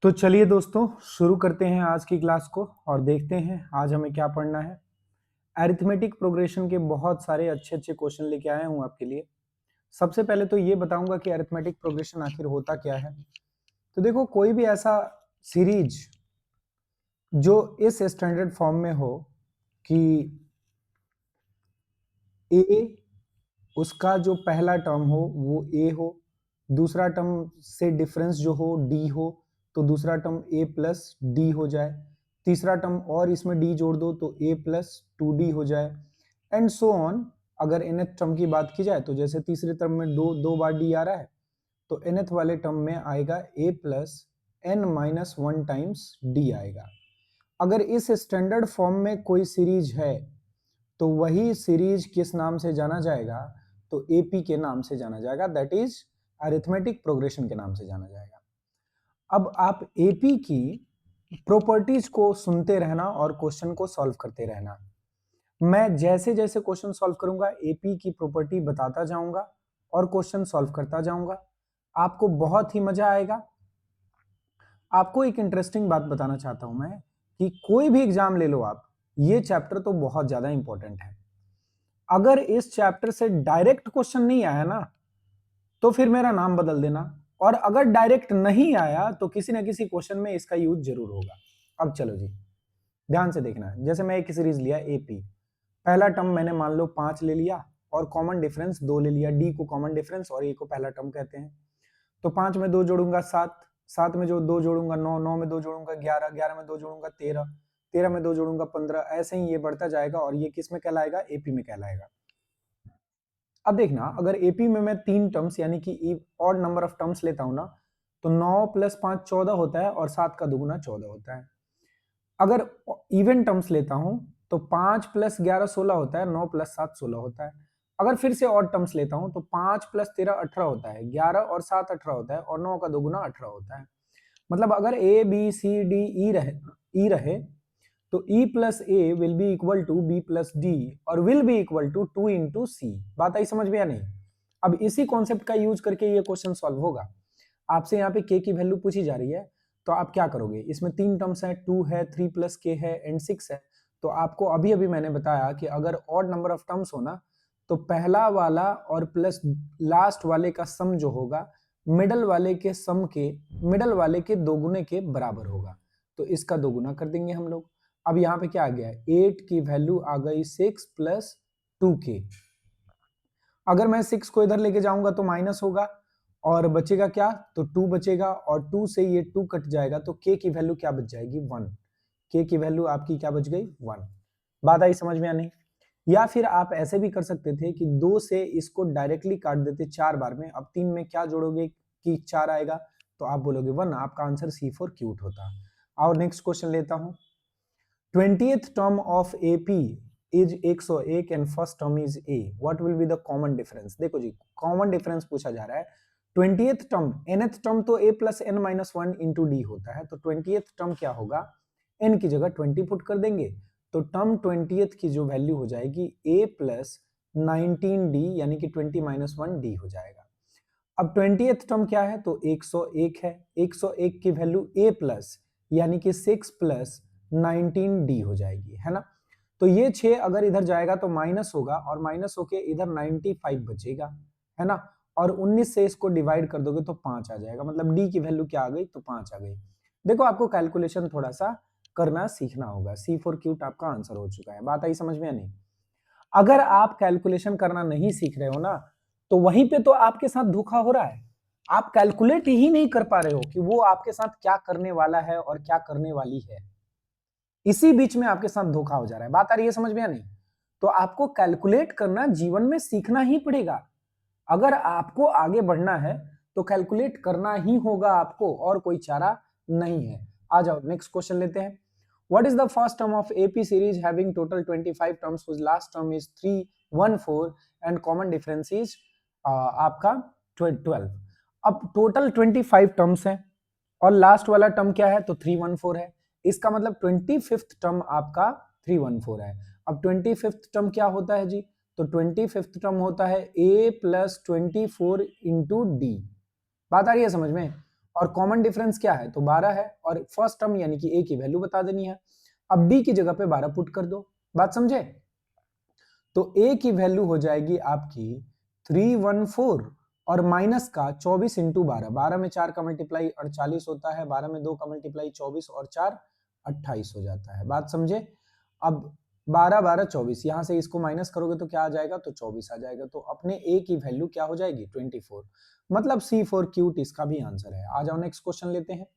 तो चलिए दोस्तों शुरू करते हैं आज की क्लास को और देखते हैं आज हमें क्या पढ़ना है। अरिथमेटिक प्रोग्रेशन के बहुत सारे अच्छे अच्छे क्वेश्चन लेके आया हूं आपके लिए। सबसे पहले तो ये बताऊंगा कि अरिथमेटिक प्रोग्रेशन आखिर होता क्या है। तो देखो, कोई भी ऐसा सीरीज जो इस स्टैंडर्ड फॉर्म में हो कि ए, उसका जो पहला टर्म हो वो ए हो, दूसरा टर्म से डिफरेंस जो हो डी हो, तो दूसरा टर्म ए प्लस डी हो जाए, तीसरा टर्म और इसमें डी जोड़ दो तो ए प्लस टू डी हो जाए, एंड सो ऑन। अगर nth टर्म की बात की जाए तो जैसे तीसरे टर्म में दो दो बार डी आ रहा है, तो nth वाले टर्म में आएगा a plus N minus one times D आएगा। अगर इस स्टैंडर्ड फॉर्म में कोई सीरीज है तो वही सीरीज किस नाम से जाना जाएगा? तो एपी के नाम से जाना जाएगा, दैट इज अरिथमेटिक प्रोग्रेशन के नाम से जाना जाएगा। अब आप एपी की प्रॉपर्टीज को सुनते रहना और क्वेश्चन को सॉल्व करते रहना। मैं जैसे जैसे क्वेश्चन सॉल्व करूंगा एपी की प्रॉपर्टी बताता जाऊंगा और क्वेश्चन सॉल्व करता जाऊंगा। आपको बहुत ही मजा आएगा। आपको एक इंटरेस्टिंग बात बताना चाहता हूं मैं कि कोई भी एग्जाम ले लो आप, ये चैप्टर तो बहुत ज्यादा इंपॉर्टेंट है। अगर इस चैप्टर से डायरेक्ट क्वेश्चन नहीं आया ना, तो फिर मेरा नाम बदल देना, और अगर डायरेक्ट नहीं आया तो किसी ना किसी क्वेश्चन में इसका यूज जरूर होगा। अब चलो जी, ध्यान से देखना। जैसे मैं एक सीरीज लिया एपी, पहला टर्म मैंने मान लो 5 ले लिया और कॉमन डिफरेंस 2 ले लिया। डी को कॉमन डिफरेंस और ए को पहला टर्म कहते हैं। तो 5 में 2 जोड़ूंगा 7, 7 में जो 2 जोड़ूंगा 9, 9 में 2 जोड़ूंगा 11, 11 में 2 जोड़ूंगा 13, 13 में 2 जोड़ूंगा 15। ऐसे ही ये बढ़ता जाएगा और ये किस में कहलाएगा? एपी में कहलाएगा। अब देखना, अगर एपी में मैं 3 टर्म्स यानी कि ऑड नंबर ऑफ टर्म्स लेता हूं ना, तो 9 प्लस 5 14 होता है और 7 का दुगुना 14 होता है। अगर इवन टर्म्स लेता हूं तो 5 प्लस 11 16 होता है, 9 प्लस 7 16 होता है। अगर फिर से ऑड टर्म्स लेता हूं तो 5 प्लस 13 18 होता है, 11 और 7 18 होता है और 9 का दुगुना 18 होता है। मतलब अगर A B C D E रहे तो E plus A will be equal to B plus D और will be equal to 2 into C. बात आई समझ में या नहीं? अब इसी कॉन्सेप्ट का यूज करके ये क्वेश्चन सॉल्व होगा। आपसे यहाँ पे k की वैल्यू पूछी जा रही है, तो आप क्या करोगे? इसमें 3 टर्म्स हैं, 2 है, 3 प्लस k है एंड 6 है। तो आपको अभी अभी मैंने बताया कि अगर ऑड नंबर ऑफ टर्म्स हो ना, तो पहला वाला और प्लस लास्ट वाले का सम जो होगा मिडल वाले के दोगुने के बराबर होगा। तो इसका दोगुना कर देंगे हम लोग। अब यहाँ पे क्या आ गया? 8 की वैल्यू आ गई 6 प्लस 2k। अगर मैं 6 को इधर लेके जाऊंगा तो माइनस होगा और बचेगा क्या? तो 2 बचेगा और 2 से ये 2 कट जाएगा तो k की वैल्यू क्या बच जाएगी? 1। k की वैल्यू आपकी क्या बच गई? 1। बात आई समझ में या नहीं? या फिर आप ऐसे भी कर सकते थे कि 2 से इसको डायरेक्टली काट देते 4 बार में। अब 3 में क्या जोड़ोगे कि 4 आएगा? तो आप बोलोगे 1। आपका आंसर C4 क्यूट होता। और नेक्स्ट क्वेश्चन लेता हूं। 20th term of AP is 101 and first term is A. What will be the common difference? देखो जी, कॉमन डिफरेंस पूछा जा रहा है। 20th टर्म, nth टर्म तो A plus N minus one into D होता है, तो 20th टर्म क्या होगा? n की जगह 20 पुट कर देंगे तो टर्म 20th की जो वैल्यू हो जाएगी A प्लस 19D यानी कि 20 माइनस वन डी हो जाएगा। अब 20th टर्म क्या है? तो 101 है। 101 की वैल्यू A प्लस यानी कि 6 प्लस 19D हो जाएगी, है ना? तो ये 6 अगर इधर जाएगा तो माइनस होगा और माइनस होके इधर 95 बचेगा, है ना? और 19 से इसको डिवाइड कर दोगे तो 5 आ जाएगा। मतलब D की वैल्यू क्या आ गई? तो 5 आ गई। देखो, आपको कैलकुलेशन थोड़ा सा करना सीखना होगा। C4 क्यूट आपका आंसर हो चुका है। बात आई समझ में या नहीं? अगर आप कैलकुलेशन करना नहीं सीख रहे हो ना, तो वहीं पे तो आपके साथ धोखा हो रहा है। आप कैलकुलेट ही नहीं कर पा रहे हो कि वो आपके साथ क्या करने वाला है और क्या करने वाली है। इसी बीच में आपके साथ धोखा हो जा रहा है। बात आ रही है समझ में या नहीं? तो आपको कैलकुलेट करना जीवन में सीखना ही पड़ेगा। अगर आपको आगे बढ़ना है तो कैलकुलेट करना ही होगा आपको, और कोई चारा नहीं है। आ जाओ नेक्स्ट क्वेश्चन लेते हैं। What is the first term of AP series having total 25 terms whose last term is 314 and common difference is आपका 12? अब टोटल 25 टर्म्स हैं और लास्ट वाला टर्म क्या है? तो 314 है। इसका मतलब 25th टर्म आपका 314 है। अब 25th टर्म क्या होता है जी? तो 25th टर्म होता है A प्लस 24 इंटू डी। बात आ रही है समझ में? और कॉमन डिफरेंस क्या है, तो 12 है, और फर्स्ट टर्म यानी कि ए की वैल्यू बता देनी है। अब डी की जगह पे 12 पुट कर दो, बात समझे। तो ए की वैल्यू हो जाएगी आपकी 314 और माइनस का 24 इंटू 12, 12 में 4 का मल्टीप्लाई 48 होता है, 12 में 2 का मल्टीप्लाई 24 और 4 28 हो जाता है, बात समझे। अब 12 12 24, यहां से इसको माइनस करोगे तो क्या आ जाएगा, तो 24 आ जाएगा। तो अपने ए की वैल्यू क्या हो जाएगी, 24, मतलब C4 क्यूट इसका भी आंसर है। आ जाओ नेक्स्ट क्वेश्चन लेते हैं।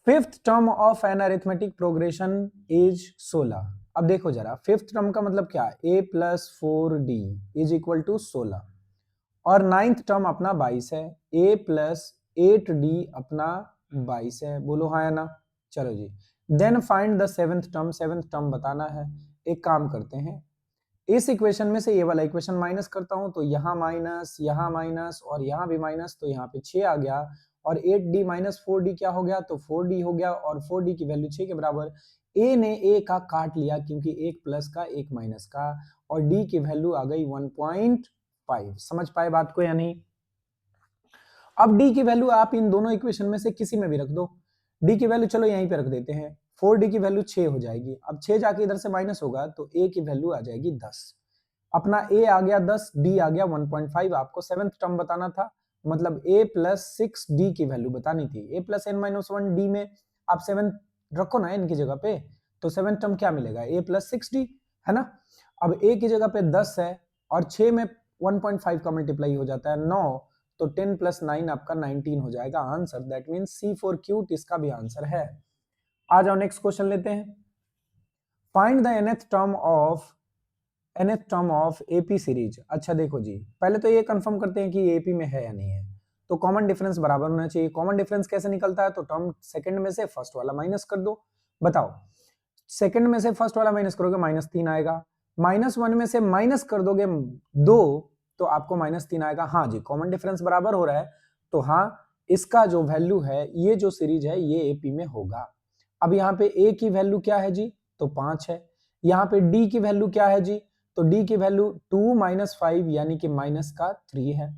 Fifth term of an arithmetic progression is 16। अब देखो जरा, फिफ्थ टर्म का मतलब क्या, a plus 4d is equal to 16, और नाइन्थ टर्म अपना 22 है, a प्लस 8d अपना 22 है, बोलो हाँ या ना। चलो जी, then find the seventh term, seventh term बताना है। एक काम करते हैं, इस इक्वेशन में से ये वाला इक्वेशन माइनस करता हूं, तो यहाँ माइनस और यहाँ भी माइनस, तो यहाँ पे 6 आ गया, और 8d माइनस 4d क्या हो गया, तो 4d हो गया, और 4d की वैल्यू 6 के बराबर। a ने a का काट लिया, क्योंकि एक प्लस का एक माइनस का, और d की वैल्यू आ गई 1.5। समझ पाए बात को या नहीं। अब d की वैल्यू आप इन दोनों इक्वेशन में से किसी में भी रख दो। d की वैल्यू चलो यहीं पे रख देते हैं, 4d की वैल्यू 6 हो जाएगी। अब 6 जाके इधर से माइनस होगा, तो a की वैल्यू आ जाएगी 10। अपना a आ गया 10, d आ गया 1.5। आपको सेवेंथ टर्म बताना था, मतलब a प्लस 6d की वैल्यू बतानी थी। a plus n minus 1d में आप 7 रखो ना n की जगह पे, तो सेवेंथ टर्म क्या मिलेगा, a प्लस 6d, है ना। अब a की जगह पे 10 है, और 6 में 1.5 का मल्टीप्लाई हो जाता है 9, तो 10 प्लस 9 आपका 19 हो जाएगा answer. That means C4 cute इसका भी आंसर है। आ जाओ नेक्स्ट क्वेश्चन लेते हैं। Find the nth term of AP series. अच्छा देखो जी, पहले तो ये कंफर्म करते हैं कि ये एपी में है या नहीं है। तो कॉमन डिफरेंस बराबर होना चाहिए। कॉमन डिफरेंस कैसे निकलता है, तो टर्म सेकंड में से फर्स्ट वाला माइनस कर दो। बताओ, सेकंड में से फर्स्ट वाला माइनस करोगे -3 आएगा, -1 में से माइनस कर दोगे 2, तो आपको -3 आएगा। हाँ जी, कॉमन डिफरेंस बराबर हो रहा है, तो हाँ इसका जो वैल्यू है, ये जो सीरीज है ये एपी में होगा। अब यहाँ पे ए की वैल्यू क्या है जी, तो 5 है। यहाँ पे डी की वैल्यू क्या है जी, तो डी की वैल्यू 2 - 5 यानी कि माइनस का 3 है।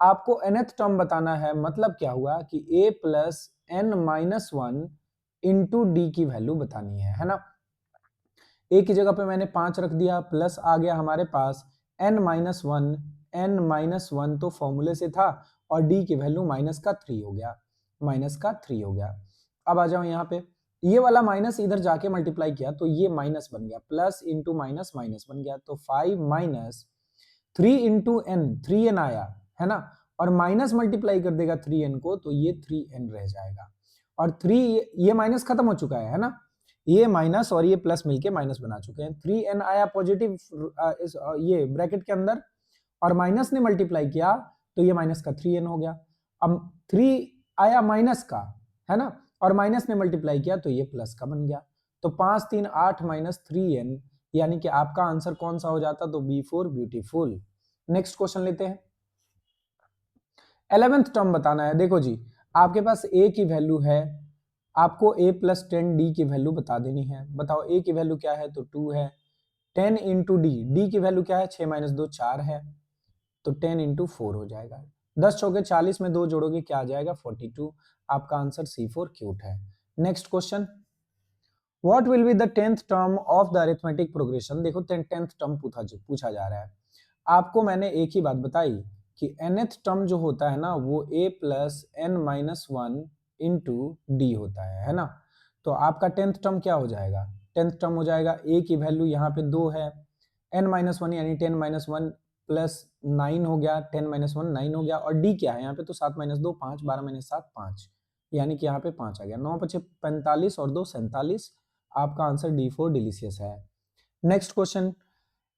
आपको nth टर्म बताना है, मतलब क्या हुआ कि a plus n minus 1 into D की वैल्यू बतानी है ना। a की जगह पे मैंने 5 रख दिया, प्लस आ गया हमारे पास n माइनस 1 तो फॉर्मूले से था, और d की वैल्यू माइनस का 3 हो गया। अब आ जाओ यहाँ पे, ये वाला माइनस इधर जाके मल्टीप्लाई किया, तो ये माइनस बन गया, प्लस इंटू माइनस माइनस बन गया, तो 5 माइनस 3 इंटू एन, 3n आया, है ना। और माइनस मल्टीप्लाई कर देगा 3n को, तो ये 3n रह जाएगा, और 3 ये माइनस खत्म हो चुका है ना, ये माइनस और ये प्लस मिलके माइनस बना चुके हैं। 3n आया पॉजिटिव ये ब्रैकेट के अंदर, और माइनस ने मल्टीप्लाई किया, तो ये माइनस का 3n हो गया। अब 3 आया माइनस का, है ना, और माइनस ने मल्टीप्लाई किया, तो ये प्लस का बन गया। तो 5 3 8 माइनस 3n, यानी कि आपका आंसर कौन सा हो जाता, तो B4 ब्यूटीफुल। नेक्स्ट क्वेश्चन लेते हैं। 11th टर्म बताना है। देखो जी, आपके पास a की वैल्यू है, आपको a प्लस 10d की वैल्यू बता देनी है। बताओ a की वैल्यू क्या है, तो 2 है। 10 इंटू डी की वैल्यू क्या है, 6 माइनस 2 4 है, तो 10 इंटू 4 हो जाएगा। 10 चौके 40 में 2 जोड़ोगे क्या आ जाएगा, 42। आपका आंसर C4 क्यूट है। Next question, what will be the 10th term of the arithmetic progression. देखो 10th टर्म पूछा जा रहा है। आपको मैंने एक ही बात बताई कि nth टर्म जो होता है ना, वो a plus n minus 1 into D होता है ना। तो आपका 10th टर्म क्या हो जाएगा, 10th टर्म हो जाएगा a की वैल्यू यहाँ पे 2 है, n माइनस 1 यानी 10 माइनस 1 प्लस 9 हो गया, 10 माइनस 1 9 हो गया, और d क्या है यहाँ पे, तो 7 माइनस 2 5, 12 माइनस 7 5, यानी कि यहाँ पे 5 आ गया। 9 5 45 और 2 47, आपका आंसर D4 डिलीशियस है। Next question,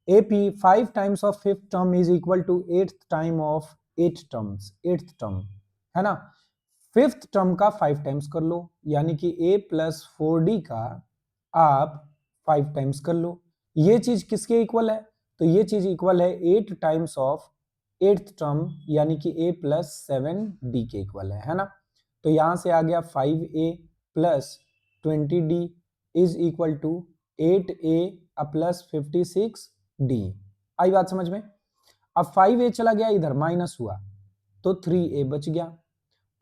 AP 5 times of fifth term is equal to 8th time of 8 terms, 8th term, है ना। फिफ्थ टर्म का 5 टाइम्स कर लो, यानी कि a प्लस 4d का आप 5 टाइम्स कर लो। ये चीज किसके इक्वल है, तो ये चीज इक्वल है 8 टाइम्स ऑफ 8th टर्म, यानी कि a प्लस 7d के इक्वल है ना। तो यहां से आ गया 5a plus 20d is equal to 8a plus 56d। आई बात समझ में। अब 5a चला गया इधर, माइनस हुआ, तो 3a बच गया,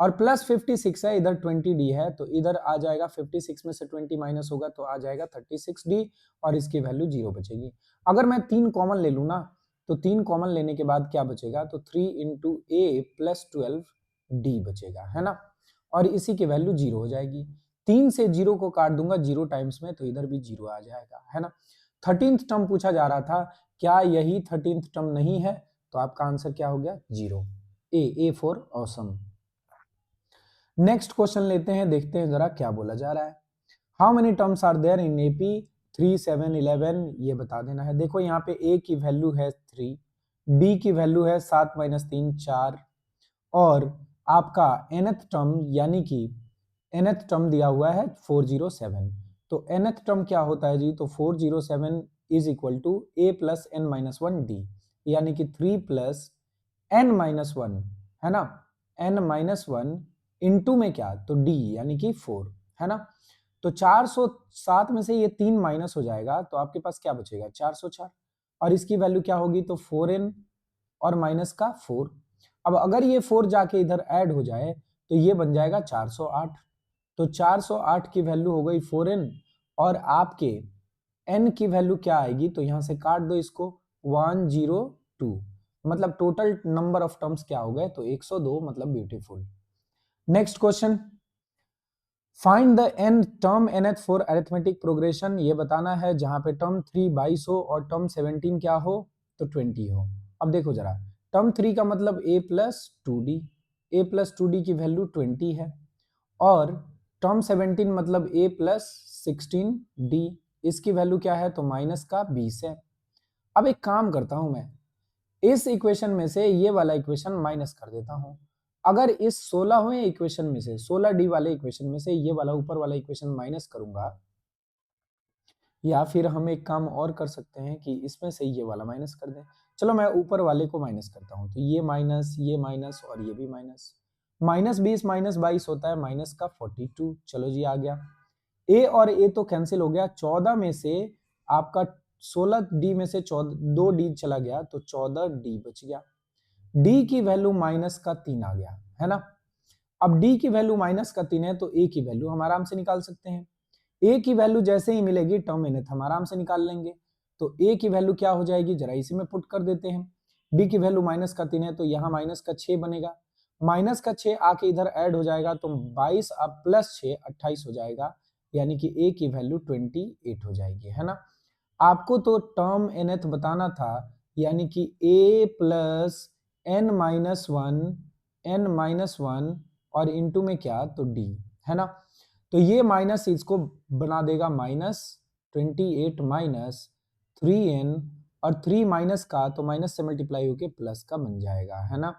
और प्लस 56 है, इधर 20d है, तो इधर आ जाएगा 56 में से 20 माइनस होगा तो आ जाएगा 36d और इसकी वैल्यू 0 बचेगी। अगर मैं 3 कॉमन ले लूँ ना, तो 3 कॉमन लेने के बाद क्या बचेगा, तो 3 इंटू ए प्लस 12d बचेगा, है ना, और इसी की वैल्यू 0 हो जाएगी। 3 से 0 को काट दूंगा 0 टाइम्स में, तो इधर भी 0 आ जाएगा, है ना। 13th टर्म पूछा जा रहा था, क्या यही 13th टर्म नहीं है, तो आपका आंसर क्या हो गया, 0। A for awesome. Next question लेते हैं, देखते हैं जरा क्या बोला जा रहा है। How many terms are there in AP 3, 7, 11, ये बता देना है। देखो यहाँ पे ए की वैल्यू है 3, डी की वैल्यू है 7 माइनस 3 4, और आपका nth टर्म यानी कि nth टर्म दिया हुआ है 407। तो nth टर्म क्या होता है जी, तो 407 is equal to A plus N minus 1 D, यानी कि 3 प्लस एन माइनस 1, है ना, एन माइनस 1 इंटू में क्या, तो डी यानी कि 4, है ना। तो 407 में से ये 3 माइनस हो जाएगा, तो आपके पास क्या बचेगा, 404, और इसकी वैल्यू क्या होगी, तो 4n और माइनस का 4। अब अगर ये 4 जाके इधर ऐड हो जाए तो ये बन जाएगा 408। तो 408 की वैल्यू हो गई 4n, और आपके n की वैल्यू क्या आएगी, तो यहां से काट दो इसको, 102, मतलब टोटल नंबर ऑफ टर्म्स क्या हो गए, तो 102, मतलब beautiful. Next question, find the n term nth for arithmetic progression, ये बताना है जहां पे टर्म 3 22 हो और टर्म 17 क्या हो, तो 20 हो। अब देखो जरा, टर्म 3 का मतलब a plus 2d, a plus 2d की वैल्यू 20 है, और टर्म 17 मतलब a प्लस 16d, इसकी वैल्यू क्या है, तो माइनस का 20 है। अब एक काम करता हूं मैं, इस इक्वेशन में से ये वाला इक्वेशन माइनस कर देता हूं। अगर इस 16वें इक्वेशन में से 16d वाले इक्वेशन में से ये वाला ऊपर वाला इक्वेशन माइनस करूंगा, या फिर हम एक काम और कर सकते हैं कि इसमें से ये वाला माइनस कर दें। चलो मैं ऊपर वाले को माइनस करता हूं, तो ये माइनस और ये भी माइनस, -20 -22 होता है माइनस का 42। चलो जी आ गया, ए और ए तो कैंसिल हो गया, 14 में से आपका 16d में से 2d चला गया, तो 14d बच गया। d की वैल्यू माइनस का 3 आ गया, है ना। अब d की वैल्यू माइनस का 3 है, तो a की वैल्यू हम आराम से निकाल सकते हैं। a की वैल्यू जैसे ही मिलेगी टर्म nth हम आराम से निकाल लेंगे। तो a की वैल्यू क्या हो जाएगी, जरा इसी में पुट कर देते हैं। d की वैल्यू माइनस का 3 है, तो यहाँ माइनस का 6 बनेगा, माइनस का 6 आके इधर ऐड हो जाएगा, तो 22 अब प्लस 6 28 हो जाएगा, यानी कि a की वैल्यू 28 हो जाएगी, है ना। आपको तो टर्म nth बताना था, यानी कि a प्लस n माइनस 1 और इंटू में क्या, तो d, है ना। तो ये माइनस इसको बना देगा -28 माइनस 3n, और 3 माइनस का तो माइनस से मल्टीप्लाई होके प्लस का बन जाएगा, है ना।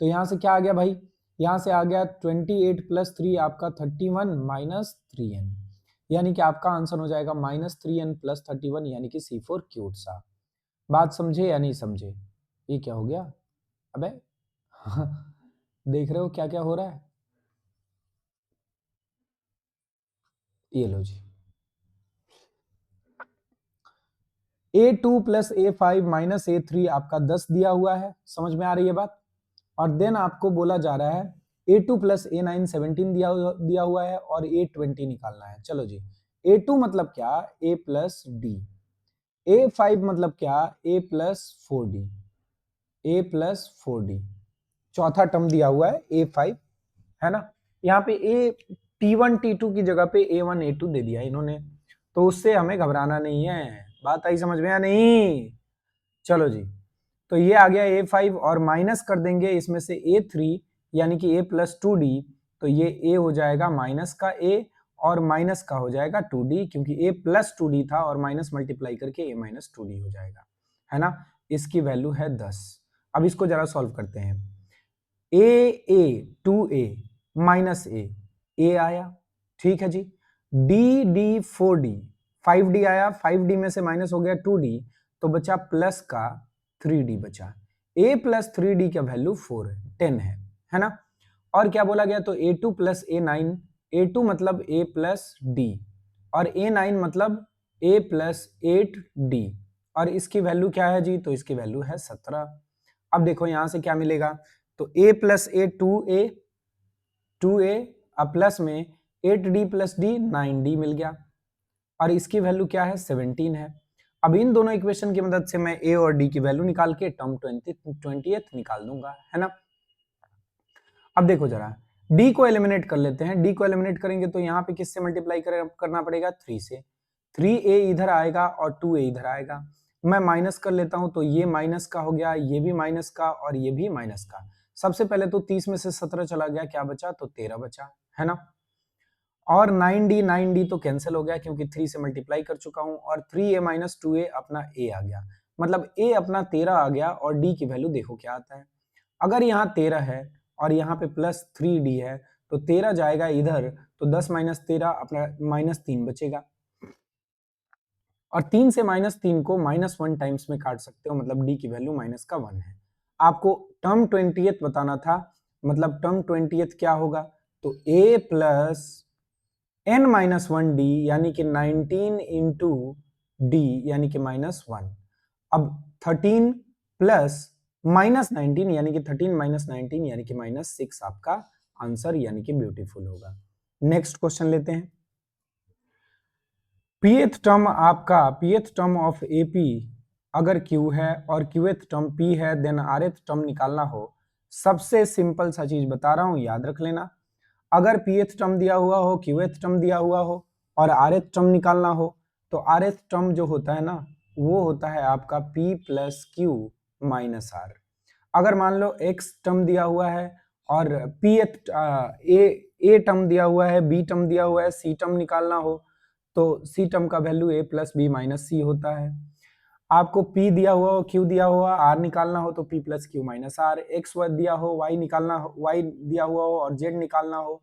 तो यहां से क्या आ गया भाई, यहां से आ गया 28 प्लस 3 आपका 31 माइनस 3n, यानी कि आपका आंसर हो जाएगा -3n प्लस 31, यानी कि C4 क्यूट सा। बात समझे या नहीं समझे, ये क्या हो गया, अबे देख रहे हो क्या क्या हो रहा है, ये लो जी, A2 plus A5 minus A3 आपका 10 दिया हुआ है, समझ में आ रही है बात। और देन आपको बोला जा रहा है A2 प्लस A9 17 दिया हुआ है, और A20 निकालना है। चलो जी, A2 मतलब क्या, A प्लस डी, A5 मतलब क्या, A plus 4D, A plus 4D, चौथा टर्म दिया हुआ है A5, है ना। यहाँ पे T1 T2 की जगह पे A1 A2 दे दिया इन्होंने, तो उससे हमें घबराना नहीं है। बात आई समझ में या नहीं, चलो जी, तो ये आ गया A5, और माइनस कर देंगे इसमें से A3, यानी कि A प्लस 2D, तो ये A हो जाएगा माइनस का A, और माइनस का हो जाएगा 2D, क्योंकि A प्लस 2D था और माइनस मल्टीप्लाई करके A माइनस 2D हो जाएगा, है ना। इसकी वैल्यू है 10। अब इसको जरा सॉल्व करते हैं, A 2A माइनस A आया, ठीक है जी, D 4D 5D आया, 5D में से माइनस हो गया 2D, तो बचा प्लस का 3D बचा। A प्लस 3D का वैल्यू 4 है, 10 है ना। और क्या बोला गया, तो A2 प्लस A9, A2 मतलब A प्लस D, और A9 मतलब A प्लस 8D, और इसकी वैल्यू क्या है जी, तो इसकी वैल्यू है 17। अब देखो यहां से क्या मिलेगा, तो A plus A 2A, 2a, अब प्लस में 8d प्लस डी 9d मिल गया और इसकी वैल्यू क्या है 17 है। अब इन दोनों इक्वेशन की मदद से मैं a और d की वैल्यू निकाल के टर्म 20th निकाल दूंगा, है ना। अब देखो जरा d को एलिमिनेट कर लेते हैं। d को एलिमिनेट करेंगे तो यहाँ पे किससे मल्टीप्लाई करना पड़ेगा 3 से। 3a इधर आएगा और 2a इधर आएगा। मैं माइनस कर लेता हूं तो ये माइनस का हो गया, ये भी माइनस का और ये भी माइनस का। सबसे पहले तो 30 में से 17 चला गया, क्या बचा तो 13 बचा, है ना। और 9d तो कैंसिल हो गया क्योंकि 3 से मल्टीप्लाई कर चुका हूं और 3a माइनस 2a अपना a आ गया, मतलब a अपना 13 आ गया और d की वैल्यू देखो क्या आता है। अगर यहाँ 13 है और यहाँ पे प्लस 3d है तो 13 जाएगा इधर तो 10 माइनस 13 अपना -3 बचेगा और 3 से -3 को -1 टाइम्स में काट सकते हो, मतलब d की वैल्यू -1 है। आपको टर्म 20th बताना था, मतलब टर्म 20th क्या होगा तो a प्लस n-1d यानी कि 19 इंटू डी यानी कि -1। अब 13 प्लस -19 यानी कि 13 माइनस 19 यानी कि -6 आपका आंसर यानी कि ब्यूटीफुल होगा। नेक्स्ट क्वेश्चन लेते हैं। pth टर्म ऑफ AP अगर Q है और Qth टर्म P है देन Rth टर्म निकालना हो। सबसे सिंपल सा चीज बता रहा हूं, याद रख लेना। अगर pth टर्म दिया हुआ हो, qth टर्म दिया हुआ हो और rth टर्म निकालना हो तो rth टर्म जो होता है ना वो होता है आपका p plus Q minus R. अगर मान लो x टर्म दिया हुआ है और pth a टर्म दिया हुआ है, b टर्म दिया हुआ है, c टर्म निकालना हो तो c टर्म का value a plus B minus C होता है। आपको p दिया हुआ हो, q दिया हुआ, r निकालना हो तो p plus Q minus R. x दिया हो, y निकालना हो, y दिया हुआ हो और z निकालना हो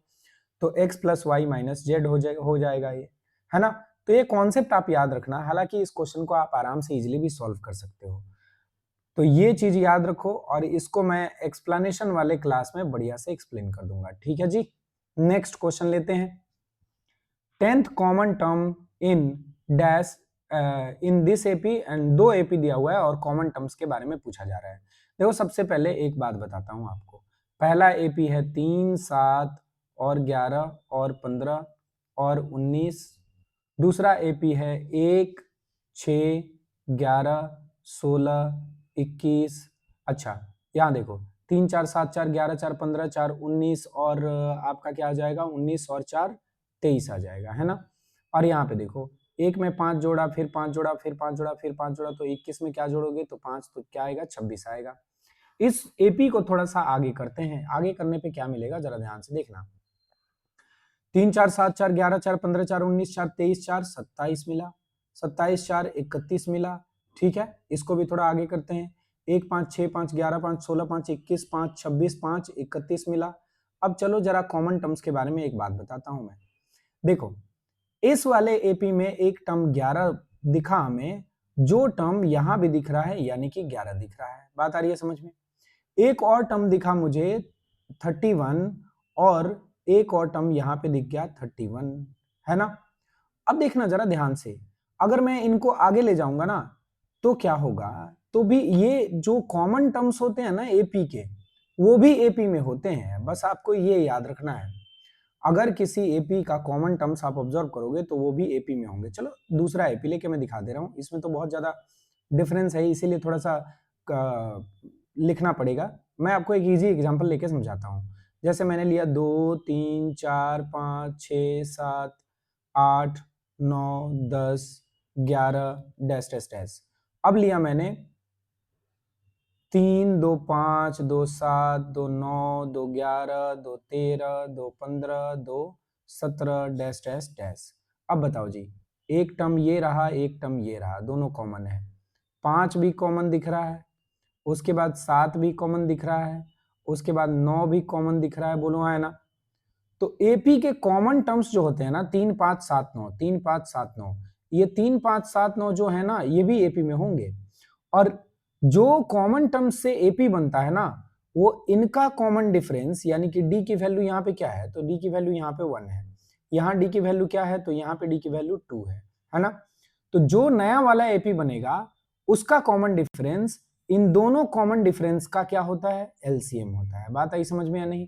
तो x plus Y minus Z हो जाएगा ये, है ना। तो ये कॉन्सेप्ट आप याद रखना, हालांकि इस क्वेश्चन को आप आराम से इजीली भी सॉल्व कर सकते हो। तो ये चीज याद रखो और इसको मैं एक्सप्लेनेशन वाले क्लास में बढ़िया से एक्सप्लेन कर दूंगा, ठीक है जी। नेक्स्ट क्वेश्चन लेते हैं। 10th common term in dash in this AP and 2 AP दिया हुआ है और कॉमन टर्म्स के बारे में पूछा जा रहा है। देखो सबसे पहले एक बात बताता हूं आपको। पहला एपी है 3, 7 और 11 और 15 और 19। दूसरा एपी है 1, 6, 11, 16, 21। अच्छा यहाँ देखो 3, 4, 7, 4, 11, 4, 15, 4, 19 और आपका क्या आ जाएगा 19 और 4 23 आ जाएगा, है ना। और यहाँ पे देखो एक में 5 जोड़ा, फिर 5 जोड़ा, फिर 5 जोड़ा, फिर 5 जोड़ा तो 21 में क्या जोड़ोगे तो 5 तो क्या आएगा 26 आएगा। इस एपी को थोड़ा सा आगे करते हैं। आगे करने पे क्या मिलेगा जरा ध्यान से देखना। 3, 4, 7, 4, 11, 4, 15, 4, 19, 4, 23, 4, 27 मिला। 27, 4, 31 मिला। ठीक है, इसको भी थोड़ा आगे करते हैं। 1, 5, 6, 5, 11, 5, 16, 5, 21, 5, 26, 5, 31 मिला। अब चलो जरा कॉमन टर्म्स के बारे में एक बात बताता हूं मैं। देखो इस वाले एपी में एक टर्म 11 दिखा हमें, जो टर्म यहां भी दिख रहा है यानी कि 11 दिख रहा है। बात आ रही है समझ में। एक और टर्म दिखा मुझे 31 और एक और टर्म यहां पे दिख गया 31, है ना। अब देखना जरा ध्यान से, अगर मैं इनको आगे ले जाऊंगा ना तो क्या होगा, तो भी ये जो कॉमन टर्म्स होते हैं ना एपी के वो भी एपी में होते हैं। बस आपको ये याद रखना है, अगर किसी एपी का कॉमन टर्म्स आप ऑब्जर्व करोगे तो वो भी एपी में होंगे। चलो दूसरा एपी लेके मैं दिखा दे रहा हूँ, इसमें तो बहुत ज्यादा डिफरेंस है इसीलिए थोड़ा सा लिखना पड़ेगा। मैं आपको एक इजी एग्जांपल लेके समझाता हूँ। जैसे मैंने लिया 2, 3, 4, 5, 6, 7, 8, 9, 10, 11 डैश डैश डैश। अब लिया मैंने 3, 2, 5, 2, 7, 2, 9, 2, 11, 2, 13, 2, 15, 2, 17 डैश डैश डैश। अब बताओ जी, एक टर्म ये रहा, एक टर्म ये रहा, दोनों कॉमन है। 5 भी कॉमन दिख रहा है, उसके बाद 7 भी कॉमन दिख रहा है, उसके बाद 9 भी कॉमन दिख रहा है, बोलो है ना। तो एपी के कॉमन टर्म्स जो होते हैं ना 3, 5, 7, 9, 3, 5, 7, 9, ये 3, 5, 7, 9 जो है ना ये भी एपी में होंगे। और जो कॉमन टर्म्स से एपी बनता है ना वो इनका कॉमन डिफरेंस यानी कि डी की वैल्यू यहाँ पे क्या है तो डी की वैल्यू यहाँ पे 1 है, यहाँ डी की वैल्यू क्या है तो यहाँ पे डी की वैल्यू 2 है ना। तो जो नया वाला एपी बनेगा उसका कॉमन डिफरेंस इन दोनों कॉमन डिफरेंस का क्या होता है एलसीएम होता है। बात आई समझ में या नहीं।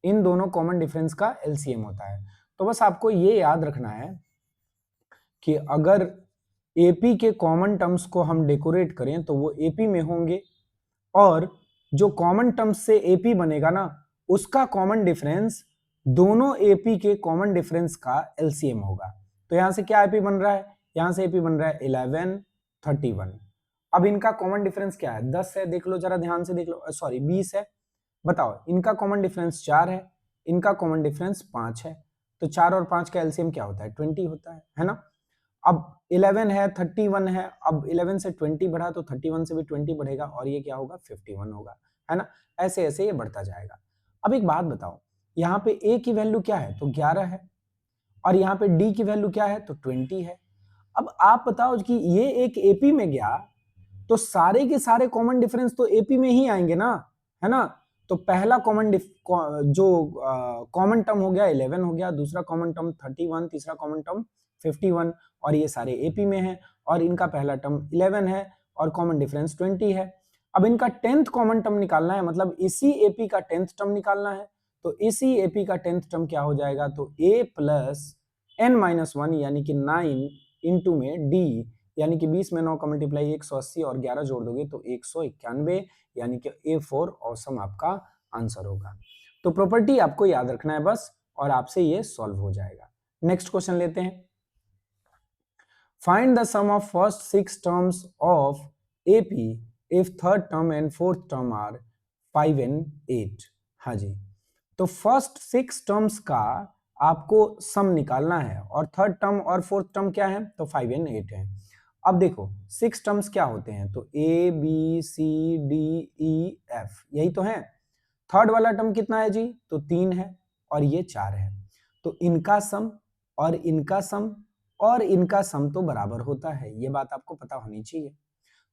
इन दोनों कॉमन डिफरेंस का एलसीएम होता है। तो बस आपको ये याद रखना है कि अगर एपी के कॉमन टर्म्स को हम डेकोरेट करें तो वो एपी में होंगे, और जो कॉमन टर्म्स से एपी बनेगा ना, उसका कॉमन डिफरेंस दोनों एपी के कॉमन डिफरेंस का एलसीएम होगा। तो यहां से क्या एपी बन रहा है, यहां से एपी बन रहा है 11, 31। अब इनका कॉमन डिफरेंस क्या है, 10 है, देख लो जरा ध्यान से देख लो, सॉरी 20 है। बताओ इनका कॉमन डिफरेंस 4 है, इनका कॉमन डिफरेंस 5 है, तो 4 और 5 का एलसीएम क्या होता है, 20 होता है ना। अब 11 है, 31 है, अब 11 से 20 बढ़ा तो 31 से भी 20 बढ़ेगा, और ये क्या होगा, 51 होगा, है ना। ऐसे ऐसे ये बढ़ता जाएगा। अब एक बात बताओ, यहाँ पे a की वैल्यू क्या है, तो 11 है, और यहाँ पे d की वैल्यू क्या है, तो 20 है। अब आप बताओ कि ये एक एपी में गया तो सारे के सारे कॉमन डिफरेंस तो एपी में ही आएंगे ना, है ना। तो पहला कॉमन जो कॉमन टर्म हो गया 11 हो गया, दूसरा कॉमन टर्म 31, तीसरा कॉमन टर्म 51, और ये सारे एपी में हैं, और इनका पहला टर्म 11 है और कॉमन डिफरेंस 20 है। अब इनका 10th कॉमन टर्म निकालना है, मतलब इसी एपी का 10th टर्म निकालना है। तो इसी एपी का 10th टर्म क्या हो जाएगा, तो a प्लस n-1 यानी कि 9 इंटू में d, यानी कि 20 में 9 का मल्टीप्लाई 180, और 11 जोड़ दोगे तो 191, यानी कि A4 ऑसम आपका आंसर होगा। तो प्रॉपर्टी आपको याद रखना है बस, और आपसे ये सॉल्व हो जाएगा। नेक्स्ट क्वेश्चन लेते हैं। Find the sum of first 6 terms of AP if third term and fourth term are 5 and 8। हाँ जी, तो फर्स्ट 6 टर्म्स का आपको सम निकालना है, और थर्ड टर्म और फोर्थ टर्म क्या है, तो 5 एंड 8 है। अब देखो 6 टर्म्स क्या होते हैं, तो A B C D E F, यही तो है। थर्ड वाला टर्म कितना है जी, तो 3 है, और ये 4 है। तो इनका सम और इनका सम और इनका सम तो बराबर होता है, ये बात आपको पता होनी चाहिए।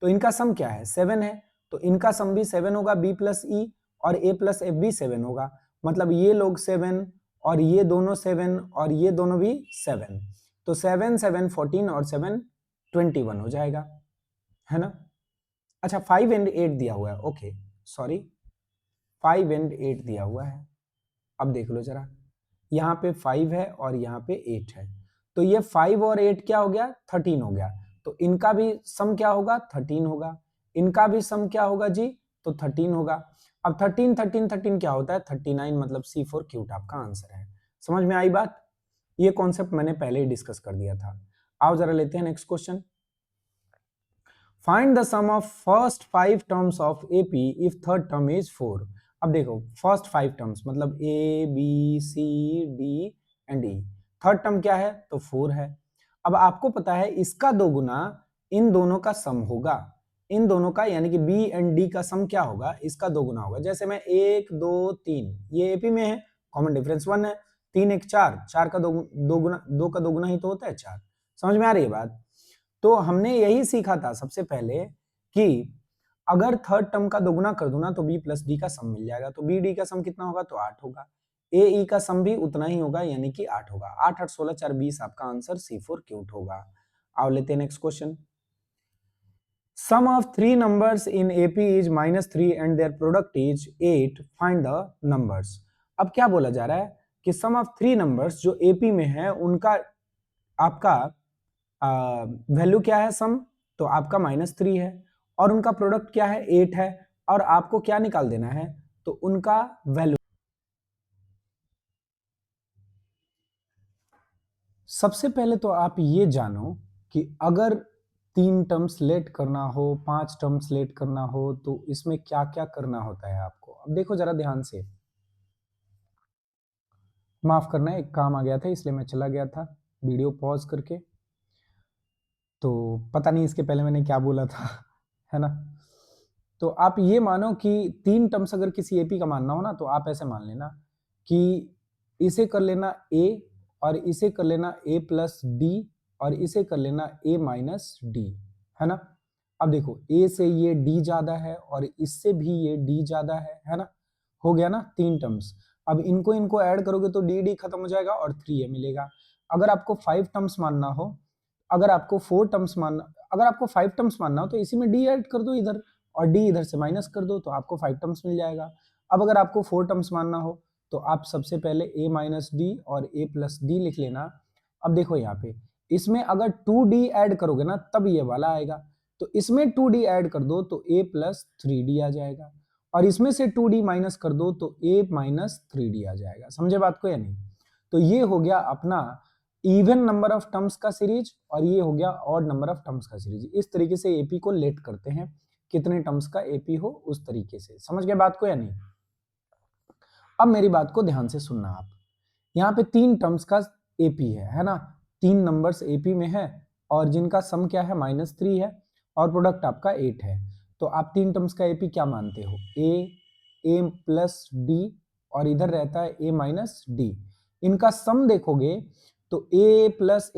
तो इनका सम क्या है, 7 है, तो इनका सम भी 7 होगा, B प्लस E और A प्लस F भी 7 होगा, मतलब ये लोग 7 और ये दोनों 7 और ये दोनों भी 7, तो 7 7 14 और 7 21 हो जाएगा, है ना। अच्छा 5 एंड 8 दिया हुआ है, ओके सॉरी 5 एंड 8 दिया हुआ है। अब देख लो जरा, यहाँ पे 5 है और यहाँ पे 8 है, तो ये 5 और 8 क्या हो गया, 13 हो गया। तो इनका भी सम क्या होगा, 13 होगा, इनका भी सम क्या होगा जी, तो 13 होगा। अब 13 13 13 क्या होता है, 39, मतलब C4 क्यूट आपका आंसर है। समझ में आई बात, ये कॉन्सेप्ट मैंने पहले ही डिस्कस कर दिया था। आओ जरा लेते हैं next question. Find the sum of first 5 terms of AP if third term is 4। अब देखो फर्स्ट 5 टर्म्स मतलब A B C D and E, third term क्या है, तो 4 है। अब आपको पता है इसका दो गुना इन दोनों का सम होगा, इन दोनों का यानी कि B एंड D का सम क्या होगा, इसका दो गुना होगा। जैसे मैं 1 2 3, ये AP में है, कॉमन डिफरेंस 1 है, 3 1 4, 4 का दो गुना, 2 का दो गुना ही तो होता है 4। समझ में आ रही है बात। तो हमने यही सीखा था सबसे पहले कि अगर थर्ड टर्म का दोगुना कर दूं ना तो B प्लस डी का सम मिल जाएगा, तो B D का सम कितना होगा, तो 8 होगा। A E का सम भी उतना ही होगा, यानी कि 8 होगा। 8 8 16 4 20 आपका आंसर C4 क्यूट होगा। आओ लेते हैं next question. Sum of 3 numbers in AP is -3 and their product is 8, find the numbers. अब क्या बोला जा रहा है कि सम ऑफ 3 नंबर्स जो AP में है उनका आपका वैल्यू क्या है सम, तो आपका -3 है, और उनका प्रोडक्ट क्या है 8 है, और आपको क्या निकाल देना है, तो उनका वैल्यू। सबसे पहले तो आप ये जानो कि अगर 3 टर्म्स लेट करना हो, 5 टर्म्स लेट करना हो, तो इसमें क्या क्या करना होता है आपको। अब देखो जरा ध्यान से, माफ करना एक काम आ गया था इसलिए मैं चला गया था वीडियो पॉज करके, तो पता नहीं इसके पहले मैंने क्या बोला था है ना। तो आप ये मानो कि 3 टर्म्स अगर किसी एपी का मानना हो ना, तो आप ऐसे मान लेना कि इसे कर लेना a, और इसे कर लेना a प्लस डी, और इसे कर लेना a माइनस डी, है ना। अब देखो a से ये d ज्यादा है और इससे भी ये d ज्यादा है ना। हो गया ना 3 टर्म्स। अब इनको इनको ऐड करोगे तो डी डी खत्म हो जाएगा और 3a मिलेगा। अगर आपको 5 टर्म्स मानना हो, अगर आपको 4 टर्म्स मानना, अगर आपको 5 टर्म्स मानना हो तो इसी में d ऐड कर दो इधर, और d इधर से माइनस कर दो, तो आपको 5 टर्म्स मिल जाएगा। अब अगर आपको 4 टर्म्स मानना हो तो आप सबसे पहले a माइनस डी और a प्लस डी लिख लेना। अब देखो यहाँ पे इसमें अगर 2d ऐड करोगे ना तब ये वाला आएगा, तो इसमें 2d ऐड कर दो तो a प्लस 3d आ जाएगा, और इसमें से 2d माइनस कर दो तो a माइनस 3d आ जाएगा। समझे बात को या नहीं? तो ये हो गया अपना इवन नंबर ऑफ टर्म्स का सीरीज, और ये हो गया ऑड नंबर ऑफ टर्म्स का सीरीज। इस तरीके से एपी को लेट करते हैं, कितने टर्म्स का एपी हो उस तरीके से। समझ गए बात को या नहीं? अब मेरी बात को ध्यान से सुनना आप। यहाँ पे 3 टर्म्स का एपी है ना, 3 नंबर्स एपी में है और जिनका सम क्या है -3 है और प्रोडक्ट आपका 8 है। तो आप 3 टर्म्स का एपी क्या मानते हो? ए प्लस डी और इधर रहता है ए माइनस डी। इनका सम देखोगे तो a प्लस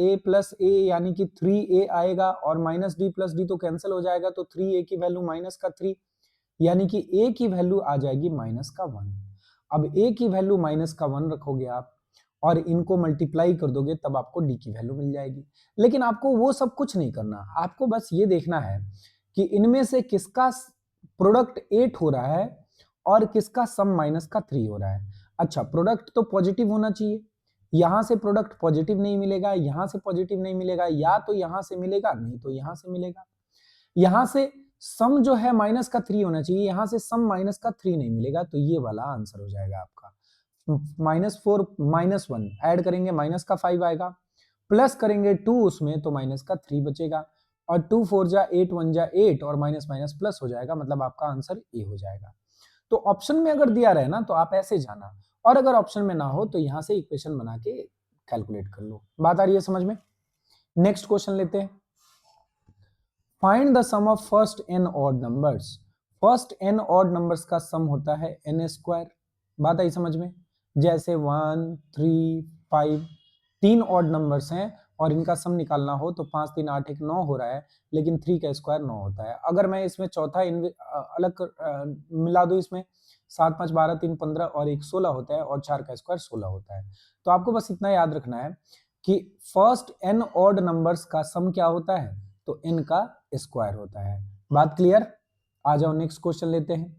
ए यानी कि 3a आएगा और माइनस डी प्लस डी तो कैंसिल हो जाएगा, तो 3a की वैल्यू माइनस का 3 यानी कि a की वैल्यू आ जाएगी माइनस का 1। अब a की वैल्यू माइनस का 1 रखोगे आप और इनको मल्टीप्लाई कर दोगे तब आपको d की वैल्यू मिल जाएगी। लेकिन आपको वो सब कुछ नहीं करना, आपको बस ये देखना है कि इनमें से किसका प्रोडक्ट 8 हो रहा है और किसका सम माइनस का 3 हो रहा है। अच्छा, प्रोडक्ट तो पॉजिटिव होना चाहिए, यहां से प्रोडक्ट पॉजिटिव नहीं मिलेगा, यहां से पॉजिटिव नहीं मिलेगा, या तो यहां से मिलेगा नहीं तो यहां से मिलेगा। यहां से सम जो है माइनस का 3 होना चाहिए, यहां से सम माइनस का 3 नहीं मिलेगा, तो ये वाला आंसर हो जाएगा आपका। -4 -1 ऐड करेंगे माइनस का 5 आएगा, प्लस करेंगे 2 उसमें तो माइनस का 3 बचेगा, और 2 4 जा 8 1 जा 8 और माइनस माइनस प्लस हो जाएगा, मतलब आपका आंसर ए हो जाएगा। तो ऑप्शन में अगर दिया रहे ना तो आप ऐसे जाना, और अगर ऑप्शन में ना हो तो यहां से इक्वेशन बना के कैलकुलेट कर लो। बात आ रही है समझ में? नेक्स्ट क्वेश्चन लेते हैं। Find the sum of first n odd numbers. First n odd numbers का सम होता है n²। बात आई समझ में? जैसे 1 3 5 3 ऑड नंबर्स हैं और इनका सम निकालना हो तो 5 3 8 1 9 हो रहा है, लेकिन 3 का स्क्वायर 9 होता है। अगर मैं इसमें चौथा अलग मिला दूं, इसमें 7 5 12 3 15 और 1 16 होता है और 4 का स्क्वायर 16 होता है। तो आपको बस इतना याद रखना है कि फर्स्ट n ऑड नंबर्स का सम क्या होता है, तो n का स्क्वायर होता है। बात क्लियर? आ जाओ नेक्स्ट क्वेश्चन लेते हैं।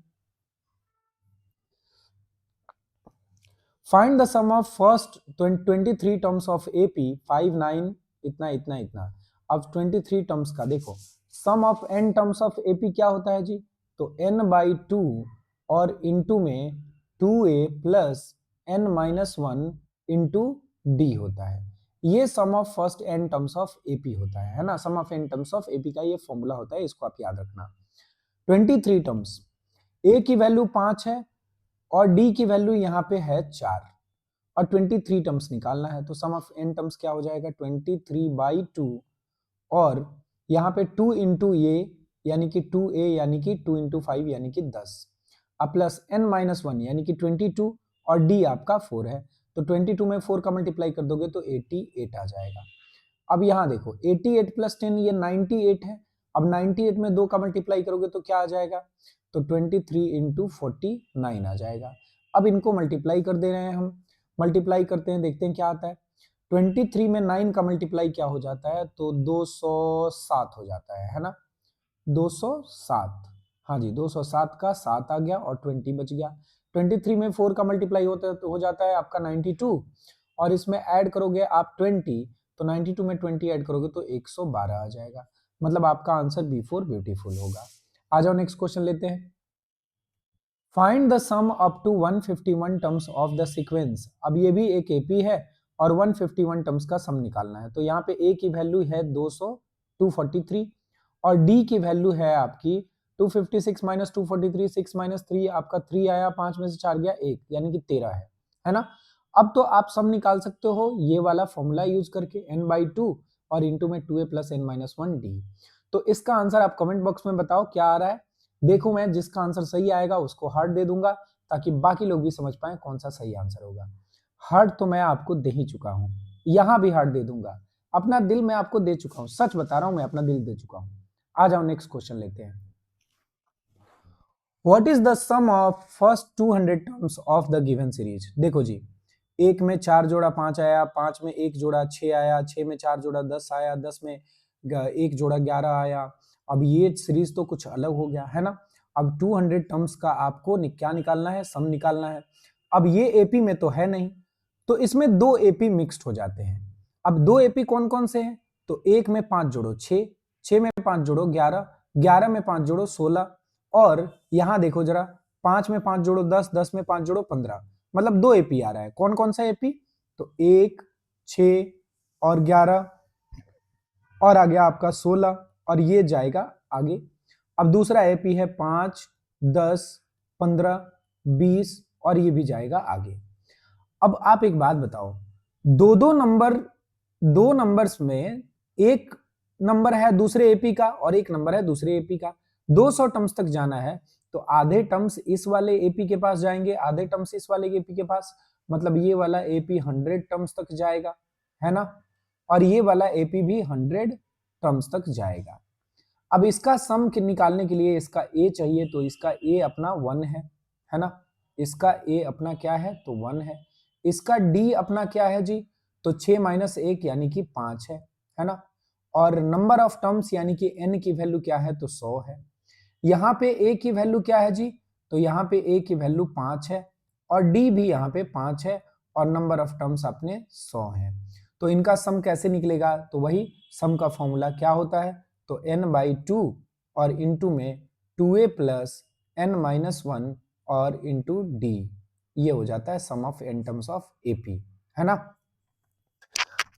Find the sum of first 23 terms of AP 5 9 इतना इतना इतना। अब 23 टर्म्स का देखो, sum of n terms of AP क्या होता है जी, तो n/2 और इनटू में 2a plus n-1 into D होता है। ये sum of first n terms of AP होता है ना, sum of n terms of AP का ये फॉर्मूला होता है, इसको आप याद रखना। 23 टर्म्स, a की वैल्यू 5 है और d की वैल्यू यहाँ पे है 4 और 23 टर्म्स निकालना है, तो सम ऑफ n टर्म्स क्या हो जाएगा 23/2 और यहाँ पे 2 इंटू ए यानी कि 2a यानी कि 2 इंटू 5 यानी कि 10, अब प्लस n-1 यानी कि 22 और d आपका 4 है, तो 22 में 4 का मल्टीप्लाई कर दोगे तो 88 आ जाएगा। अब यहाँ देखो 88 प्लस 10 ये 98 है, अब 98 में 2 का मल्टीप्लाई करोगे तो क्या आ जाएगा, तो 23 इंटू 49 आ जाएगा। अब इनको मल्टीप्लाई कर दे रहे हैं हम, मल्टीप्लाई करते हैं, देखते हैं क्या आता है। 23 में 9 का मल्टीप्लाई क्या हो जाता है, तो 207 हो जाता है ना, 207। हाँ जी, 207 का 7 आ गया और 20 बच गया। 23 में 4 का मल्टीप्लाई होता है तो हो जाता है आपका 92 और इसमें ऐड करोगे आप 20, तो 92 में 20 ऐड करोगे तो 112 आ जाएगा, मतलब आपका आंसर बी फॉर ब्यूटीफुल होगा। आ जाओ नेक्स्ट क्वेश्चन लेते हैं। Find the sum up to 151 terms of the sequence. अब ये भी एक एपी है और 151 टर्म्स का सम निकालना है, तो यहाँ पे ए की वैल्यू है 243 और डी की वैल्यू है आपकी 256 माइनस 243, 6 माइनस 3 आपका 3 आया, 5 में से 4 गया 1 यानी कि 13 है ना। अब तो आप सम निकाल सकते हो ये वाला फॉर्मूला यूज करके n/2 और इंटू में 2a प्लस n-1d। तो इसका आंसर आप कमेंट बॉक्स में बताओ क्या आ रहा है। देखो मैं जिसका आंसर सही आएगा उसको हार्ट दे दूंगा ताकि बाकी लोग भी समझ पाए कौन सा सही आंसर होगा। हार्ट तो मैं आपको दे ही चुका हूं, यहां भी हार्ट दे दूंगा, अपना दिल मैं आपको दे चुका हूं, सच बता रहा हूं, मैं अपना दिल दे चुका हूं। आ जाओ नेक्स्ट क्वेश्चन लेते हैं। What is the sum of first 200 terms of the given series. देखो जी, एक में 4 जोड़ा 5 आया, 5 में 1 जोड़ा 6 आया, 6 में 4 जोड़ा 10 आया, 10 में 1 जोड़ा 11 आया। अब ये सीरीज तो कुछ अलग हो गया है ना। अब 200 टर्म्स का आपको क्या निकालना है, सम निकालना है। अब ये एपी में तो है नहीं, तो इसमें दो एपी मिक्स्ड हो जाते हैं। अब दो एपी कौन कौन से हैं? तो एक में 5 जोड़ो 6, 6 में 5 जोड़ो 11, 11 में 5 जोड़ो 16, और यहां देखो जरा 5 में 5 जोड़ो 10, 10 में 5 जोड़ो 15, मतलब दो एपी आ रहा है। कौन कौन सा एपी? तो 1, 6 और 11, और आ गया आपका 16, और ये जाएगा आगे। अब दूसरा एपी है 5, 10, 15, 20, और ये भी जाएगा आगे। अब आप एक बात बताओ, दो दो नंबर, दो नंबर्स में एक नंबर है दूसरे एपी का और एक नंबर है दूसरे एपी का, 200 टर्म्स तक जाना है, तो आधे टर्म्स इस वाले एपी के पास जाएंगे, आधे टर्म्स इस वाले एपी के पास, मतलब ये वाला एपी 100 टर्म्स तक जाएगा, है ना, और ये वाला एपी भी 100 टर्म्स तक जाएगा। अब इसका सम निकालने के लिए इसका ए चाहिए, तो इसका ए अपना 1 है ना, इसका ए अपना क्या है? तो 1 है। इसका डी अपना क्या है जी? तो 6 माइनस 1 यानी कि 5 है ना, और नंबर ऑफ टर्म्स यानी कि एन की वैल्यू क्या है? तो 100 है। यहाँ पे ए की वैल्यू क्या है जी? तो यहाँ पे ए की वैल्यू 5 है, और डी भी यहाँ पे 5 है, और नंबर ऑफ टर्म्स अपने 100 है। तो इनका सम कैसे निकलेगा? तो वही सम का फॉर्मूला क्या होता है? तो n/2 और इंटू में 2a प्लस n-1 और इंटू डी, ये हो जाता है sum of n terms of AP, है ना।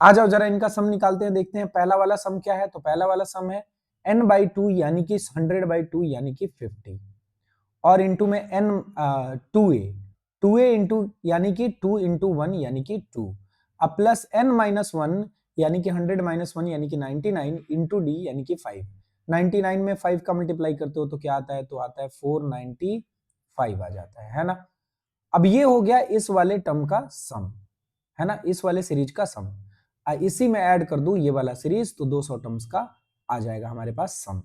आ जाओ जरा इनका सम निकालते हैं, देखते हैं पहला वाला सम क्या है। तो पहला वाला सम है n/2 यानी कि 100/2 यानी कि 50, और इंटू में n 2a, 2a इंटू यानी कि 2 इंटू 1 यानी कि 2, अब प्लस n-1 यानी कि 100-1 यानी कि 99 इंटू डी यानी कि 5, 99 में 5 का मल्टीप्लाई करते हो तो क्या आता है? तो आता है 495 आ जाता है ना। अब ये हो गया इस वाले टर्म का सम, है ना, इस वाले सीरीज का सम। इसी में ऐड कर दूं ये वाला सीरीज, तो 200 टर्म्स का आ जाएगा हमारे पास सम।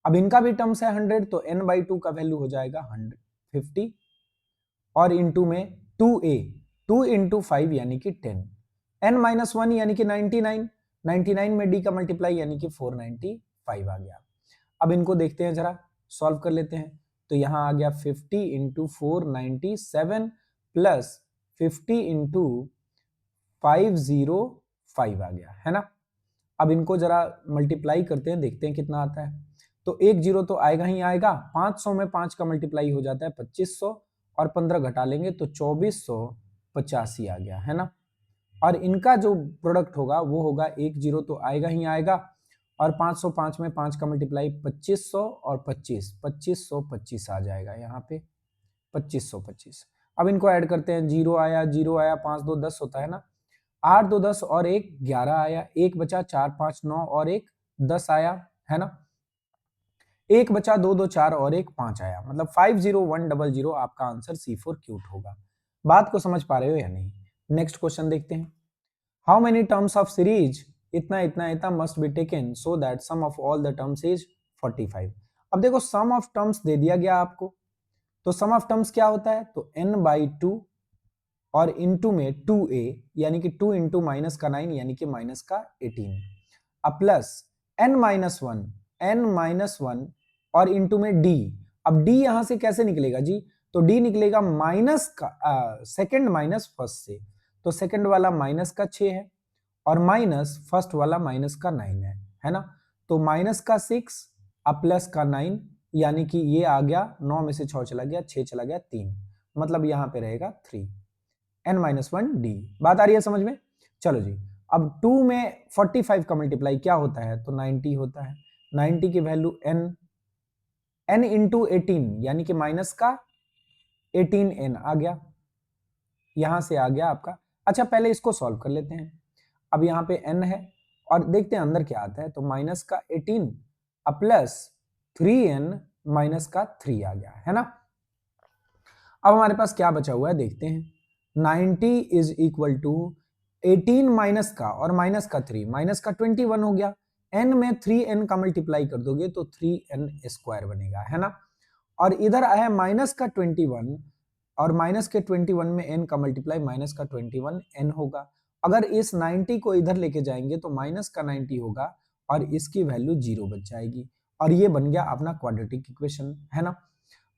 अब इनका भी टर्म्स है 100, तो n/2 का वैल्यू हो जाएगा 150, और इंटू में 2a, 2 इंटू 5 यानी कि 10, n-1 यानी कि 99, 99 में d का मल्टीप्लाई यानी कि 495 आ गया। अब इनको देखते हैं जरा, सॉल्व कर लेते हैं। तो यहां आ गया 50 इंटू 497 प्लस 50 इंटू 505 आ गया, है ना। अब इनको जरा मल्टीप्लाई करते हैं, देखते हैं कितना आता है। तो एक जीरो तो आएगा ही आएगा, 500 में 5 का मल्टीप्लाई हो जाता है 2500, और 15 घटा लेंगे तो 2485 आ गया, है ना। और इनका जो प्रोडक्ट होगा वो होगा, एक जीरो तो आएगा ही आएगा, और 505 में 5 का मल्टीप्लाई 2500 और 25, 2525 आ जाएगा यहाँ पे 2525। अब इनको ऐड करते हैं, जीरो आया, जीरो आया, 5 2 10 होता है ना, 8 2 10 और 1 11 आया, एक बचा, 4 5 9 और 1 10 आया, है ना। एक बचा, 2 2 4 और 1 5 आया, मतलब 50100 आपका आंसर C4 क्यूट होगा। बात को समझ पा रहे हो या नहीं? नेक्स्ट क्वेश्चन देखते हैं। How many terms of series इतना इतना इतना must be taken so that sum of all the terms is 45। अब देखो सम ऑफ टर्म्स दे दिया गया आपको, तो सम ऑफ टर्म्स क्या होता है? तो n/2 और इंटू में 2a यानी कि 2 इंटू माइनस का 9 यानी कि माइनस का 18, अब प्लस n-1 और इंटू में d। अब d यहां से कैसे निकलेगा जी? तो d निकलेगा माइनस का सेकंड माइनस फर्स्ट से, तो सेकंड वाला माइनस का 6 है और माइनस फर्स्ट वाला माइनस का 9 है ना। तो माइनस का 6 अब प्लस का 9 यानी कि ये आ गया, 9 में से 6 चला गया, 6 चला गया 3, मतलब यहां पे रहेगा 3, n-1 d। बात आ रही है समझ में? चलो जी, अब 2 में 45 का मल्टीप्लाई क्या होता है? तो 90 होता है। 90 की वैल्यू n इंटू 18 यानी कि माइनस का 18n आ गया, यहां से आ गया आपका। अच्छा पहले इसको सॉल्व कर लेते हैं। अब यहाँ पे n है और देखते हैं अंदर क्या आता है। तो माइनस का 18 प्लस 3n माइनस का 3 आ गया, है ना। अब हमारे पास क्या बचा हुआ है देखते हैं। 90 इज इक्वल टू 18 माइनस का और माइनस का 3, माइनस का 21 हो गया। n में 3n का मल्टीप्लाई कर दोगे तो 3n स्क्वायर बनेगा, है ना। और इधर आया माइनस का 21 और माइनस के 21 में n का मल्टीप्लाई माइनस का 21 n होगा। अगर इस 90 को इधर लेके जाएंगे तो माइनस का 90 होगा और इसकी वैल्यू 0 बच जाएगी, और ये बन गया अपना क्वाड्रेटिक इक्वेशन, है ना।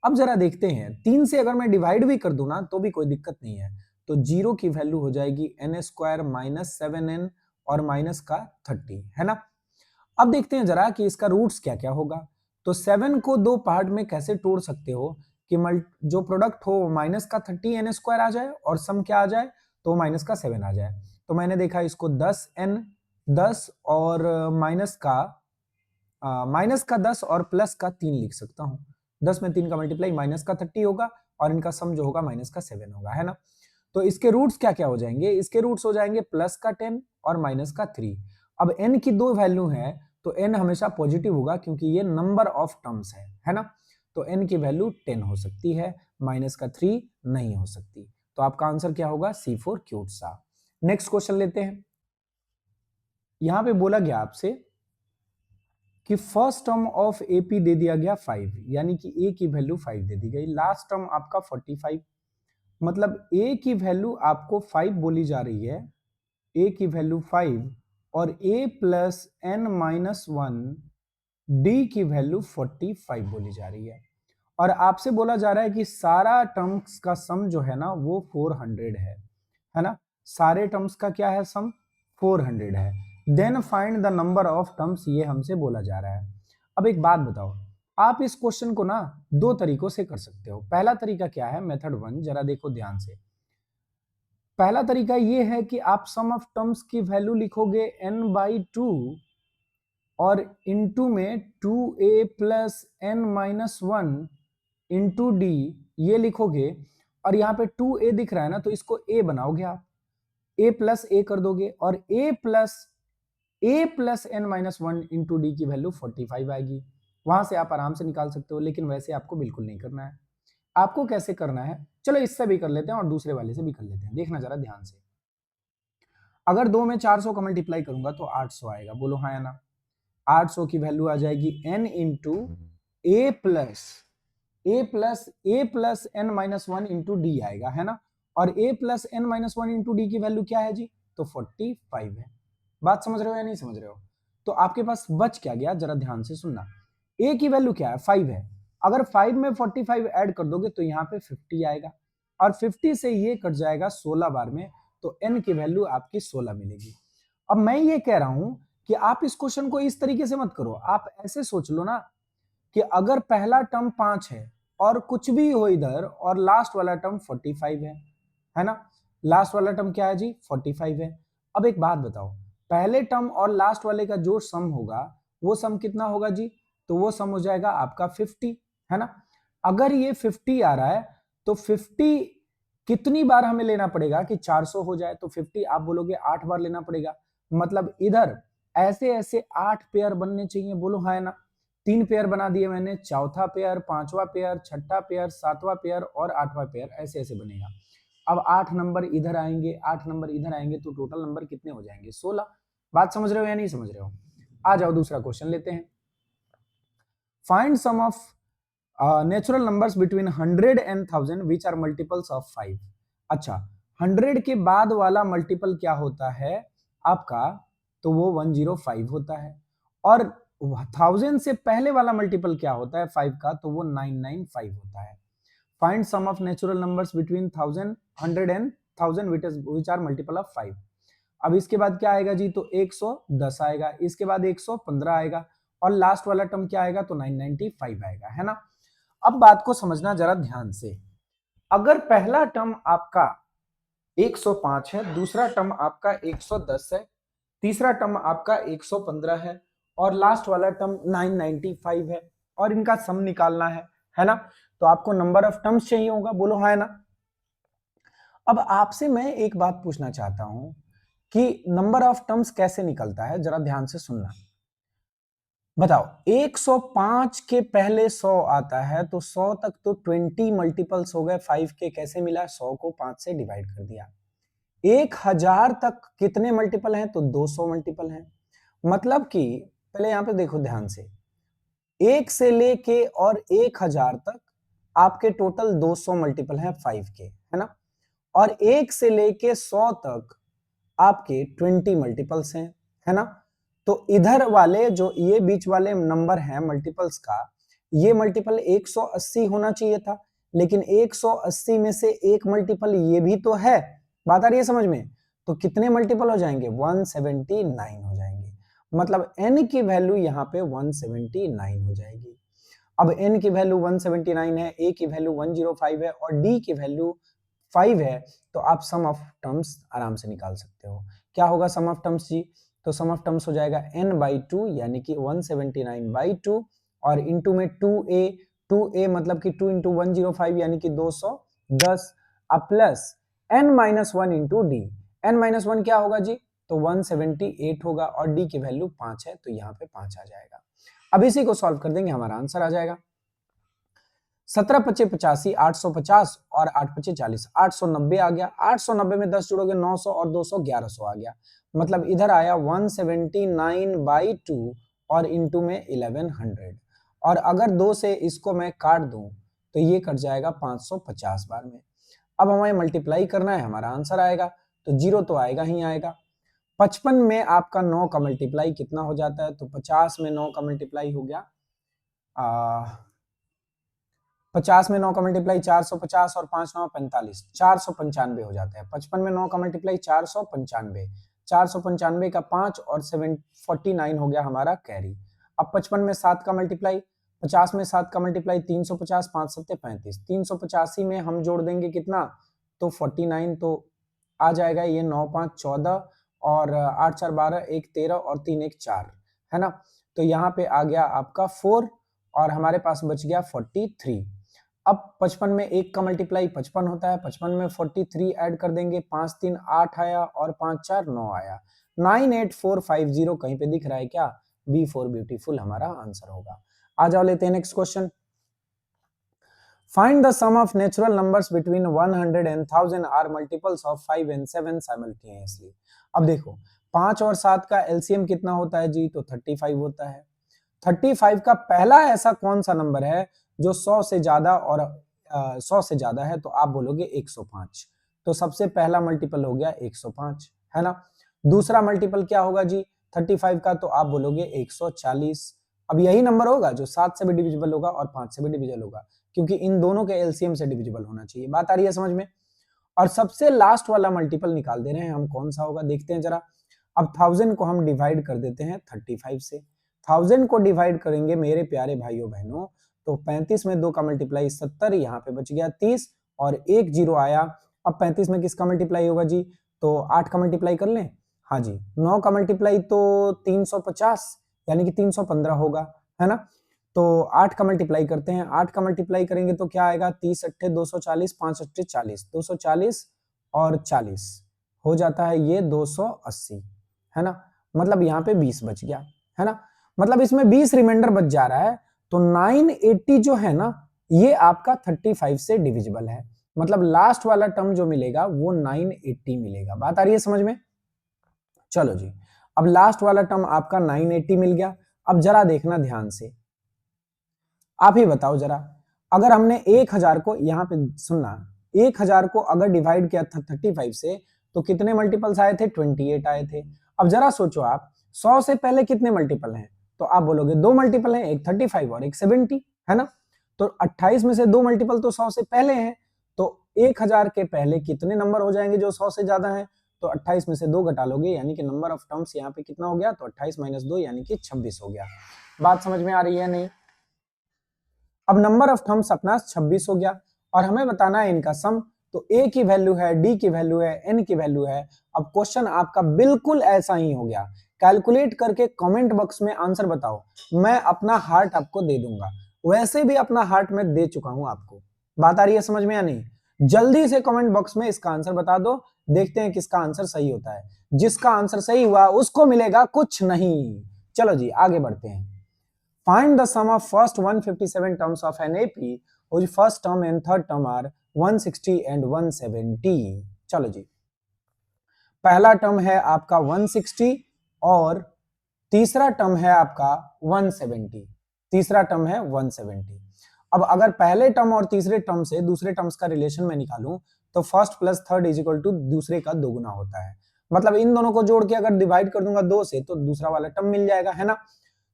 अब जरा देखते हैं, 3 से अगर मैं डिवाइड भी कर दूं ना तो भी कोई दिक्कत नहीं है। तो 0 की वैल्यू हो जाएगी n स्क्वायर माइनस 7n और माइनस का 30, है ना। अब देखते हैं जरा कि इसका रूट्स क्या क्या होगा। तो 7 को दो पार्ट में कैसे तोड़ सकते हो कि जो प्रोडक्ट हो माइनस का 30 n स्क्वायर आ जाए और सम क्या आ जाए, तो माइनस का 7 आ जाए। तो मैंने देखा इसको 10n 10 और माइनस का 10 और प्लस का 3 लिख सकता हूं। 10 में 3 का मल्टीप्लाई माइनस का 30 होगा और इनका सम जो होगा माइनस का 7 होगा, है ना। तो इसके रूट्स क्या क्या हो जाएंगे, इसके रूट्स हो जाएंगे प्लस का 10 और माइनस का 3। अब n की दो वैल्यू है तो n हमेशा पॉजिटिव होगा क्योंकि ये नंबर ऑफ टर्म्स है ना। तो n की वैल्यू 10 हो सकती है, माइनस का 3 नहीं हो सकती। तो आपका आंसर क्या होगा, C4 क्यूट सा। नेक्स्ट क्वेश्चन लेते हैं। यहां पे बोला गया आपसे कि फर्स्ट टर्म ऑफ एपी दे दिया गया 5, यानी कि ए की वैल्यू 5 दे दी गई, लास्ट टर्म आपका 45, मतलब ए की वैल्यू आपको 5 बोली जा रही है, ए की वैल्यू 5 और a plus N minus 1 d की वैल्यू 45 बोली जा रही है। और आपसे बोला जा रहा है कि सारा टर्म्स का सम जो है ना वो 400 है ना। सारे टर्म्स का क्या है, सम 400 है। Then find the number of terms, ये हमसे बोला जा रहा है। अब एक बात बताओ, आप इस क्वेश्चन को ना दो तरीकों से कर सकते हो। पहला तरीका क्या है, मेथड 1, जरा देखो ध्यान से। पहला तरीका ये है कि आप सम ऑफ टर्म्स की वैल्यू लिखोगे n/2 और इनटू में 2a plus n minus 1 into D, ये लिखोगे। और यहाँ पे 2a दिख रहा है ना, तो इसको a बनाओगे आप, a प्लस a कर दोगे और a plus n minus 1 into D की वैल्यू 45 आएगी। वहां से आप आराम से निकाल सकते हो, लेकिन वैसे आपको बिल्कुल नहीं करना है। आपको कैसे करना है, चलो इससे भी कर लेते हैं और दूसरे वाले से भी कर लेते हैं, देखना जरा ध्यान से। अगर 2 में 400 का मल्टीप्लाई करूंगा तो 800 आएगा, बोलो हाँ या ना। 800 की वैल्यू आ जाएगी n into A plus N minus 1 into D आएगा, है ना। और a plus N minus 1 into D की वैल्यू क्या है जी, तो 45 है। बात समझ रहे हो या नहीं समझ रहे हो। तो आपके पास बच क्या गया, जरा ध्यान से सुनना। a की वैल्यू क्या है, 5 है। अगर 5 में 45 ऐड कर दोगे तो यहाँ पे 50 आएगा और 50 से ये कट जाएगा 16 बार में, तो n की वैल्यू आपकी 16 मिलेगी। अब मैं ये कह रहा हूं कि आप इस क्वेश्चन को इस तरीके से मत करो, आप ऐसे सोच लो ना कि अगर पहला टर्म 5 है और कुछ भी हो इधर और लास्ट वाला टर्म 45 है ना। लास्ट वाला टर्म क्या है जी, 45 है। अब एक बात बताओ, पहले टर्म और लास्ट वाले का जो सम होगा वो सम कितना होगा जी, तो वो सम हो जाएगा आपका 50, है ना। अगर ये 50 आ रहा है तो 50 कितनी बार हमें लेना पड़ेगा कि 400 हो जाए, तो 50 आप बोलोगे 8 बार लेना पड़ेगा। मतलब इधर ऐसे ऐसे 8 पेयर बनने चाहिए, बोलो हाँ ना। 3 पेयर बना दिए मैंने, चौथा पेयर, पांचवा पेयर, छठा पेयर, सातवां पेयर और आठवां पेयर, ऐसे ऐसे बनेगा। अब 8 नंबर इधर आएंगे, 8 नंबर इधर आएंगे, तो टोटल नंबर कितने हो जाएंगे, 16। बात समझ रहे हो या नहीं समझ रहे हो। आ जाओ दूसरा क्वेश्चन लेते हैं। Find sum of natural numbers between 100 and 1000 which are multiples of 5। अच्छा, 100 के बाद वाला मल्टीपल क्या होता है आपका, तो वो 105 होता है। और 1000 से पहले वाला मल्टीपल क्या होता है 5 का, तो वो 995 होता है। Find sum of natural numbers between 1000 100 and 1000 which are multiple of 5। अब इसके बाद क्या आएगा जी, तो 110 आएगा, इसके बाद 115 आएगा और लास्ट वाला टर्म क्या आएगा, तो 995 आएगा, है ना। अब बात को समझना जरा ध्यान से। अगर पहला टर्म आपका 105 है, दूसरा टर्म आपका 110 है, तीसरा टर्म आपका 115 है और लास्ट वाला टर्म 995 है और इनका सम निकालना है ना। तो आपको नंबर ऑफ टर्म्स चाहिए होगा, बोलो हाँ है ना। अब आपसे मैं एक बात पूछना चाहता हूं कि नंबर ऑफ टर्म्स कैसे निकलता है, जरा ध्यान से सुनना। बताओ, 105 के पहले 100 आता है तो 100 तक तो 20 मल्टीपल्स हो गए 5 के, कैसे मिला, 100 को 5 से डिवाइड कर दिया। 1000 तक कितने मल्टीपल हैं, तो 200 मल्टीपल हैं। मतलब कि पहले यहां पे देखो ध्यान से, 1 से लेके और 1000 तक आपके टोटल 200 मल्टीपल हैं 5 के, है ना। और 1 से लेके 100 तक आपके 20 मल्टीपल्स है ना। तो इधर वाले जो ये बीच वाले नंबर हैं मल्टीपल्स का, ये मल्टीपल 180 होना चाहिए था, लेकिन 180 में से एक मल्टीपल ये भी तो है। बात आ रही है समझ में? तो कितने मल्टीपल हो जाएंगे? 179 हो जाएंगे। मतलब n की वैल्यू यहाँ पे 179 हो जाएगी। अब n की वैल्यू 179 है, a की वैल्यू 105 है और d की वैल्यू 5 है, तो आप सम ऑफ टर्म्स आराम से निकाल सकते हो। क्या होगा सम ऑफ टर्म्स जी? तो सम ऑफ टर्म्स हो जाएगा n/2 यानी कि 179/2 और इनटू में 2a मतलब कि 2 इंटू 105 यानी कि 210 अब plus n-1 into D. n-1 क्या होगा जी? तो 178 होगा और d की वैल्यू 5 है, तो यहाँ पे 5 आ जाएगा। अब इसी को सॉल्व कर देंगे, हमारा आंसर आ जाएगा 17 पच्चे 85, 850 और 8 पच्चे 40, 890 आ गया। 890 में 10 जोड़ोगे 900 और 200 1100 आ गया। मतलब इधर आया 179/2 और इंटू में 1100। और अगर 2 से इसको मैं काट दूं तो ये कट जाएगा 550 बार में। अब हमें मल्टीप्लाई करना है, हमारा आंसर आएगा तो जीरो तो आएगा ही आएगा। 55 में आपका 9 का मल्टीप्लाई कितना हो जाता है? तो 50 में 9 का मल्टीप्लाई हो गया 50 में 9 का मल्टीप्लाई 450 और 5 9 45, 495 हो जाता है। 55 में 9 का मल्टीप्लाई 495, 495 का 5 और 749 हो गया हमारा कैरी। अब 55 में 7 का मल्टीप्लाई, 50 में 7 का मल्टीप्लाई 350, 5 7 35, 385 में हम जोड़ देंगे कितना? तो 49, तो आ जाएगा ये 9 5 14 और 8 4 12, 1 13 और 3 1 4, है ना? तो यहाँ पे आ गया आपका 4 और हमारे पास बच गया 43। अब 55 में 1 का मल्टीप्लाई 55 होता है, 55 में 43 ऐड कर देंगे, 5 3 8 आया और 5 4 9 आया। 98450 कहीं पे दिख रहा है क्या? बी फॉर ब्यूटीफुल हमारा आंसर होगा। आ जाओ लेते हैं next question. Find the sum of natural numbers between 100 and 1000 are multiples of 5 and 7 simultaneously। अब देखो 5 और 7 का एलसीएम कितना होता है जी? तो 35 होता है। 35 का पहला ऐसा कौन सा नंबर है जो 100 से ज्यादा और 100 से ज्यादा है? तो आप बोलोगे 105। तो सबसे पहला मल्टीपल हो गया 105, है ना? दूसरा मल्टीपल क्या होगा जी 35 का? तो आप बोलोगे 140। अब यही नंबर होगा जो 7 से भी डिविजिबल होगा और 5 से भी डिविजिबल होगा, क्योंकि इन दोनों के एलसीएम से डिविजिबल होना चाहिए। बात आ रही है समझ में? और सबसे लास्ट वाला मल्टीपल निकाल दे रहे हैं हम, कौन सा होगा देखते हैं जरा। अब 1000 को हम डिवाइड कर देते हैं 35 से। 1000 को डिवाइड करेंगे मेरे प्यारे भाइयों बहनों, तो 35 में 2 का मल्टीप्लाई 70, यहाँ पे बच गया 30 और एक जीरो आया। अब 35 में किसका मल्टीप्लाई होगा जी? तो 8 का मल्टीप्लाई कर लें। हाँ जी, 9 का मल्टीप्लाई तो 350 यानी कि 315 होगा, है ना? तो 8 का मल्टीप्लाई करते हैं। 8 का मल्टीप्लाई करेंगे तो क्या आएगा? 30 अट्ठे 240, 5 अट्ठे 40, 240 और 40 हो जाता है ये 280, है ना? मतलब यहाँ पे 20 बच गया, है ना? मतलब इसमें 20 रिमाइंडर बच जा रहा है। तो 980 जो है ना, ये आपका 35 से डिविजिबल है। मतलब लास्ट वाला टर्म जो मिलेगा वो 980 मिलेगा। बात आ रही है समझ में? चलो जी, अब लास्ट वाला टर्म आपका 980 मिल गया। अब जरा देखना ध्यान से, आप ही बताओ जरा, अगर हमने 1000 को यहाँ पे सुनना, 1000 को अगर डिवाइड किया था 35 से तो कितने मल्टीपल्स आए थे? 28 आए थे। अब जरा सोचो आप, 100 से पहले कितने मल्टीपल हैं? तो आप बोलोगे दो मल्टीपल हैं, एक 35 और एक 70, है ना? तो 28 में से दो मल्टीपल तो 100 से पहले हैं, तो 1000 के पहले कितने नंबर हो जाएंगे जो 100 से ज्यादा हैं? तो 28 में से दो घटा लोगे, यानी कि नंबर ऑफ टर्म्स यहाँ पे कितना हो गया? तो 28 माइनस 2 यानी कि 26 हो गया। बात समझ में आ रही है नहीं? अब नंबर ऑफ थम्स अपना 26 हो गया और हमें बताना है इनका सम। तो a की वैल्यू है, d की वैल्यू है, n की वैल्यू है। अब क्वेश्चन आपका बिल्कुल ऐसा ही हो गया। कैलकुलेट करके कमेंट बॉक्स में आंसर बताओ, मैं अपना हार्ट आपको दे दूंगा। वैसे भी अपना हार्ट मैं दे चुका हूं आपको। बात आ रही है समझ में या नहीं? जल्दी से कमेंट बॉक्स में इसका आंसर बता दो, देखते हैं किसका आंसर सही होता है। जिसका आंसर सही हुआ उसको मिलेगा कुछ नहीं। चलो जी आगे बढ़ते हैं। Find the sum of first 157 terms of an AP whose first term and third term are 160 and 170। चलो जी, पहला टर्म है आपका 160 और तीसरा टर्म है आपका 170। तीसरा टर्म है 170। अब अगर पहले टर्म और तीसरे टर्म से दूसरे टर्म्स का रिलेशन में निकालूं तो first plus third is equal to दूसरे का दोगुना होता है। मतलब इन दोनों को जोड़ के अगर डिवाइड कर दूंगा 2 से तो दूसरा वाला टर्म मिल जाएगा, है ना?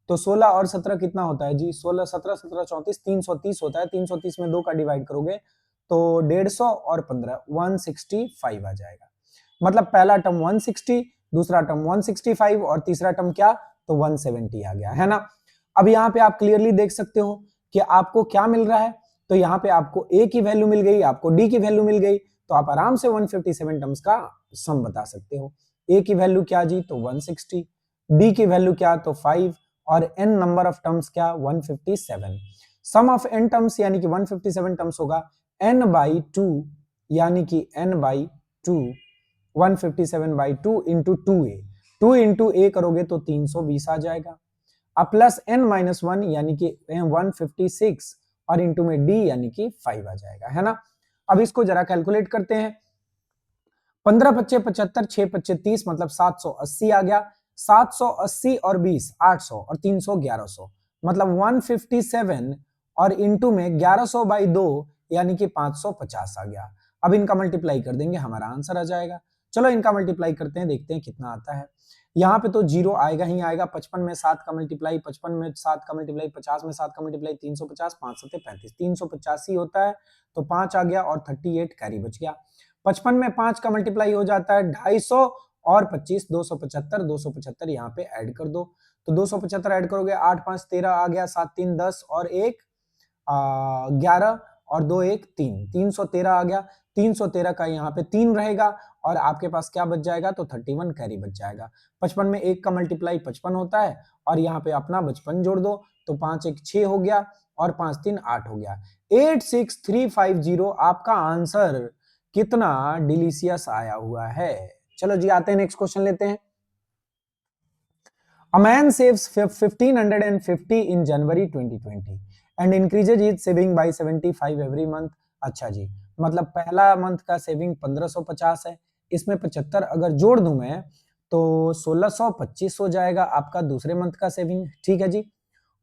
तो 16 और 17 कितना होता है जी? 16 17 17 34 330 होता है। 330 में 2 का डिवाइड करोगे तो 150 और 15 165 आ जाएगा। मतलब पहला टर्म 160, दूसरा टर्म 165 और तीसरा टर्म क्या? तो 170 आ गया, है ना। अब यहाँ पे आप क्लियरली देख सकते हो कि आपको क्या मिल रहा है। तो यहाँ पे आपको ए की वैल्यू मिल गई, आपको डी की वैल्यू मिल गई, तो आप आराम से 157 टर्म्स का सम बता सकते हो। ए की वैल्यू क्या जी? तो 160, डी की वैल्यू क्या? तो 5, और एन नंबर ऑफ टर्म्स क्या? 157। सम ऑफ एन टर्म्स यानी कि 157 टर्म्स होगा एन बाई 2, यानी कि N by 2, 157 by 2 into 2a, 2 into A करोगे तो 320 आ जाएगा। अब प्लस n माइनस 1 यानी कि 156 और इंटू में d यानी कि 5 आ जाएगा, है ना। अब इसको जरा कैलकुलेट करते हैं। 15 पच्चे 75, 6 पच्चे 30, मतलब 780 आ गया। 780 और 20 800 और 300 1100, मतलब 157 और इंटू में 1100 बाई 2 यानी कि 550 आ गया। अब इनका मल्टीप्लाई कर देंगे, हमारा आंसर आ जाएगा। चलो इनका मल्टीप्लाई करते हैं, देखते हैं कितना आता है। यहाँ पे तो जीरो आएगा ही आएगा। 55 में 7 का मल्टीप्लाई, 55 में 7 का मल्टीप्लाई, 50 में 7 का मल्टीप्लाई, 350, 5 7 35, 385 होता है। तो 5 आ गया और 38 कैरी बच गया। 55 में 5 का मल्टीप्लाई हो जाता है 250 और 25 275, 275 यहाँ पे ऐड कर दो। तो 275 ऐड करोगे, 8 5 13 आ गया, 7 3 10 और 1 11 और 2 1 3, 313 आ गया। 313 का यहाँ पे 3 रहेगा और आपके पास क्या बच जाएगा? तो 31 कैरी बच जाएगा। 55 में 1 का मल्टीप्लाई 55 होता है और यहाँ पे अपना 55 जोड़ दो, तो 5 1 6 हो गया और 5 3 8 हो गया। 86350 आपका आंसर कितना डिलीशियस आया हुआ है। चलो जी आते हैं, नेक्स्ट क्वेश्चन लेते हैं। A man saves 1550 in January 2020 and increases his saving by 75 every month. अच्छा जी, मतलब पहला मंथ का सेविंग 1550 है, इसमें 75 अगर जोड़ दूं मैं तो 1625 हो जाएगा आपका दूसरे मंथ का सेविंग। ठीक है जी।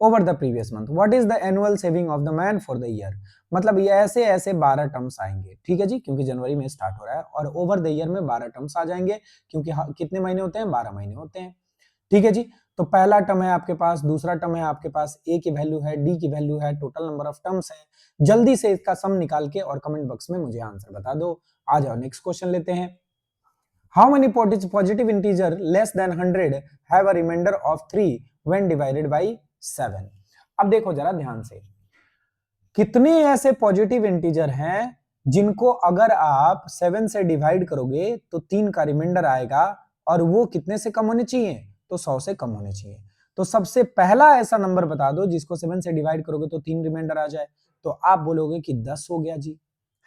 Over the previous month what is the annual saving of the man for the year, मतलब ये ऐसे ऐसे 12 टर्म्स आएंगे। ठीक है जी, क्योंकि जनवरी में स्टार्ट हो रहा है और ओवर द ईयर में 12 टर्म्स आ जाएंगे, क्योंकि कितने महीने होते हैं? 12 महीने होते हैं। ठीक है जी। तो पहला टर्म है आपके पास, दूसरा टर्म है आपके पास, ए की वैल्यू है, डी की वैल्यू है, टोटल नंबर ऑफ टर्म्स है। जल्दी से इसका सम निकाल के और कमेंट बॉक्स में मुझे आंसर बता दो। आ जाओ नेक्स्ट क्वेश्चन लेते हैं। How many positive integer less than 100 have a remainder of 3 when divided by 7? अब देखो जरा ध्यान से, कितने ऐसे पॉजिटिव इंटीजर हैं जिनको अगर आप 7 से डिवाइड करोगे तो 3 का रिमाइंडर आएगा और वो कितने से कम होने चाहिए? तो 100 से कम होने चाहिए। तो सबसे पहला ऐसा नंबर बता दो जिसको 7 से डिवाइड करोगे तो 3 रिमाइंडर आ जाए। तो आप बोलोगे कि 10 हो गया जी,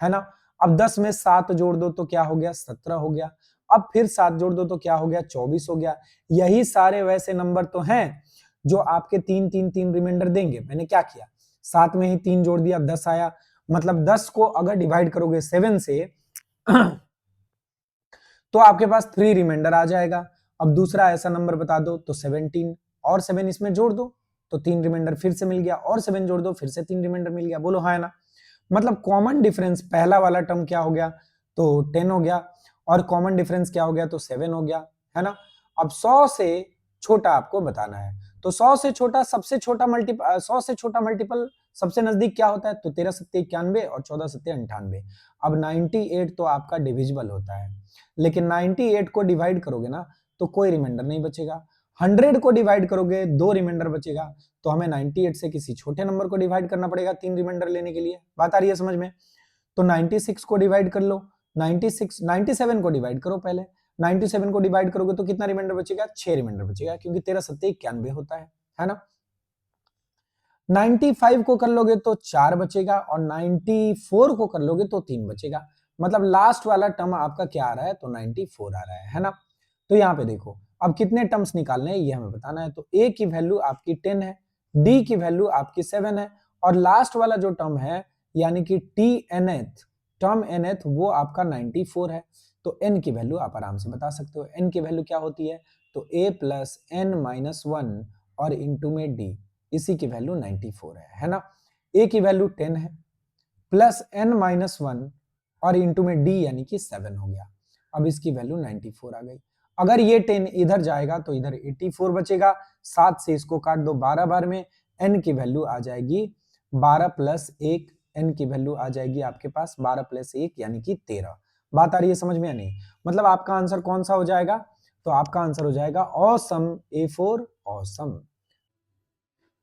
है ना। अब 10 में 7 जोड़ दो तो क्या हो गया? 17 हो गया। अब फिर 7 जोड़ दो तो क्या हो गया? 24 हो गया। यही सारे वैसे नंबर तो हैं जो आपके 3 3 3 रिमाइंडर देंगे। मैंने क्या किया, 7 में ही 3 जोड़ दिया, 10 आया। मतलब 10 को अगर डिवाइड करोगे 7 से तो आपके पास 3 रिमाइंडर आ जाएगा। अब दूसरा ऐसा नंबर बता दो तो 17, और 7 इसमें जोड़ दो तो 3 रिमाइंडर फिर से मिल गया, और 7 जोड़ दो फिर से 3 रिमाइंडर मिल गया। बोलो हाँ है ना। मतलब कॉमन डिफरेंस पहला वाला टर्म क्या हो गया? तो 10 हो गया, और कॉमन डिफरेंस क्या हो गया? तो 7 हो गया, है ना। अब 100 से छोटा आपको बताना है, तो 100 से छोटा सबसे छोटा मल्टीपल, 100 से छोटा मल्टीपल सबसे नजदीक क्या होता है? तो 13 सत्ते 91 और 14 सत्ते 98। अब 98 तो आपका डिविजिबल होता है, लेकिन 98 को डिवाइड करोगे ना तो कोई रिमाइंडर नहीं बचेगा। 100 को डिवाइड करोगे 2 रिमाइंडर बचेगा। तो हमें 98 से किसी छोटे नंबर को डिवाइड करना पड़ेगा 3 रिमाइंडर लेने के लिए। बात आ रही है समझ में? तो 96 को डिवाइड कर लो, 96 97 को डिवाइड करो पहले। 97 को डिवाइड करोगे तो कितना रिमाइंडर बचेगा? 6 रिमाइंडर बचेगा, क्योंकि 13 सत्ते 91 होता है ना। 95 को कर लोगे तो 4 बचेगा, और 94 को कर लोगे तो 3 बचेगा। मतलब लास्ट वाला टर्म आपका क्या आ रहा है? तो 94 आ रहा है ना। तो यहाँ पे देखो, अब कितने टर्म्स निकालने हैं ये हमें बताना है। तो ए की वैल्यू आपकी 10 है, डी की वैल्यू आपकी 7 है, और लास्ट वाला जो टर्म है यानी कि टी एनथ टर्म एनथ वो आपका 94 है। तो एन की वैल्यू आप आराम से बता सकते हो। एन की वैल्यू क्या होती है? तो ए प्लस एन माइनस 1 और इंटू में डी, इसी की वैल्यू 94 है ना। ए की वैल्यू 10 है, प्लस एन माइनस 1 और इंटू में डी यानी कि 7 हो गया। अब इसकी वैल्यू 94 आ गई। अगर ये 10 इधर जाएगा तो इधर 84 बचेगा, 7 से इसको काट दो 12 बार में, n की वैल्यू आ जाएगी 12 प्लस 1, n की वैल्यू आ जाएगी आपके पास 12 प्लस 1 यानी कि 13। बात आ रही है समझ में या नहीं? मतलब आपका आंसर कौन सा हो जाएगा? तो आपका आंसर हो जाएगा ऑसम, ए फॉर ऑसम।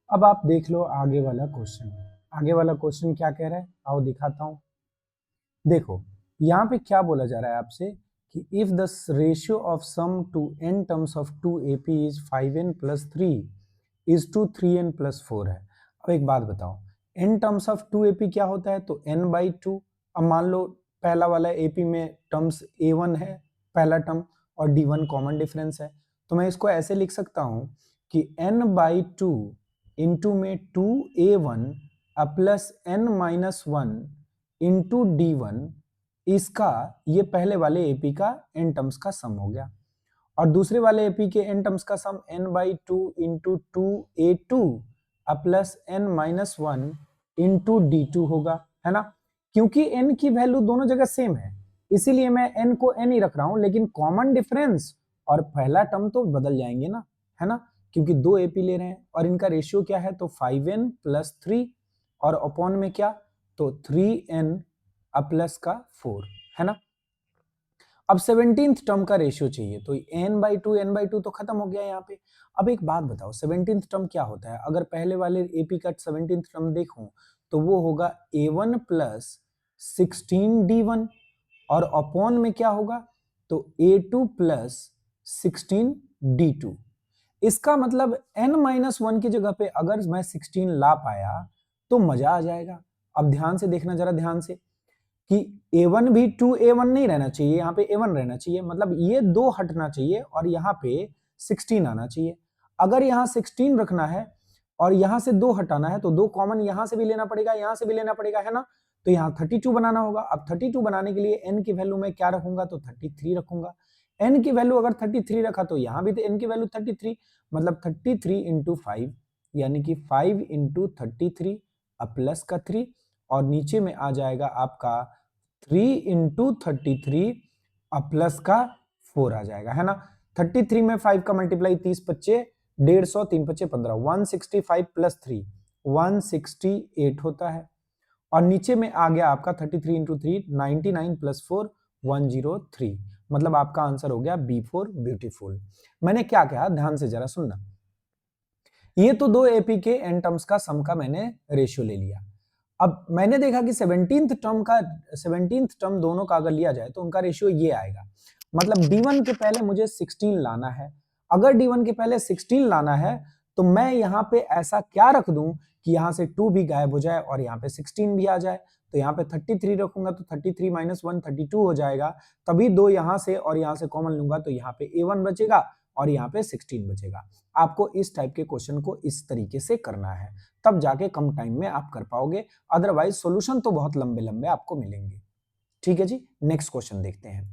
अब आप देख लो आगे वाला क्वेश्चन। आगे वाला क्वेश्चन क्या कह रहा है, आओ दिखाता हूं। देखो यहाँ पे क्या बोला जा रहा है आपसे कि if the ratio of sum to n terms of 2ap is 5n plus 3 is to 3n plus 4 है। अब एक बात बताओ, n टर्म्स ऑफ 2ap क्या होता है? तो n बाई 2। अब मान लो पहला वाला ap में टर्म्स a1 है पहला टर्म और d1 कॉमन डिफरेंस है, तो मैं इसको ऐसे लिख सकता हूं कि n बाई 2 इंटू में 2a1 plus n minus 1 into d1, इसका ये पहले वाले एपी का n टर्म्स का सम हो गया, और दूसरे वाले एपी के n टर्म्स का सम n by 2 into 2a2 plus n minus 1 into d2 होगा, है ना? क्योंकि n की वैल्यू दोनों जगह सेम है इसीलिए मैं n को n ही रख रहा हूं, लेकिन कॉमन डिफरेंस और पहला टर्म तो बदल जाएंगे ना, है ना? क्योंकि दो एपी ले रहे हैं और इनका रेशियो क्या है? तो 5n प्लस 3 और अपॉन में क्या? तो 3n प्लस का 4, है ना? अब 17th टर्म का रेशियो चाहिए, तो n/2 तो खत्म हो गया यहाँ पे। अब एक बात बताओ 17th टर्म क्या होता है? अगर पहले वाले एपी का 17th टर्म देखूं तो वो होगा a1 प्लस 16d1 और अपॉन में क्या होगा? तो a2 प्लस 16d2। इसका मतलब n-1 की जगह पे अगर मैं 16 ला पाया तो मजा आ जाएगा। अब ध्यान से देखना जरा ध्यान से कि a1 भी 2a1 नहीं रहना चाहिए, यहाँ पे a1 रहना चाहिए, मतलब ये दो हटना चाहिए और यहाँ पे 16 आना चाहिए। अगर यहाँ 16 रखना है और यहाँ से दो हटाना है तो दो कॉमन यहाँ से भी लेना पड़ेगा, यहाँ से भी लेना पड़ेगा, है ना? तो यहाँ 32 बनाना होगा। अब 32 बनाने के लिए n की वैल्यू में क्या रखूंगा? तो 33 रखूंगा। n की वैल्यू अगर 33 रखा तो यहाँ भी तो n की वैल्यू 33, मतलब 33 इंटू 5 यानी कि 5 इंटू 33 प्लस का 3 और नीचे में आ जाएगा आपका 3 इंटू 33 प्लस का 4 आ जाएगा, है ना? 33 में 5 का मल्टीप्लाई 30 पच्चे 150, 3 पच्चे 15, 165 प्लस 3 168 होता है। और नीचे में आ गया आपका 33 इंटू 3 99 प्लस 4 103, मतलब आपका आंसर हो गया बी फॉर ब्यूटीफुल। मैंने क्या कहा ध्यान से जरा सुनना। ये तो दो एपी के एन टर्म्स का सम का मैंने रेशियो ले लिया। अब मैंने देखा कि 17th टर्म दोनों का अगर लिया जाए तो उनका रेशियो ये आएगा, मतलब d1 के पहले मुझे 16 लाना है। अगर d1 के पहले 16 लाना है तो मैं यहाँ पे ऐसा क्या रख दूं कि यहाँ से 2 भी गायब हो जाए और यहाँ पे 16 भी आ जाए। तो यहाँ पे 33 रखूंगा तो 33 माइनस 1 32 हो जाएगा, तभी दो यहाँ से और यहाँ से कॉमन लूंगा तो यहाँ पे a1 बचेगा और यहाँ पे 16 बचेगा। आपको इस टाइप के क्वेश्चन को इस तरीके से करना है, तब जाके कम टाइम में आप कर पाओगे, अदरवाइज सॉल्यूशन तो बहुत लंबे लंबे आपको मिलेंगे। ठीक है जी, नेक्स्ट क्वेश्चन देखते हैं।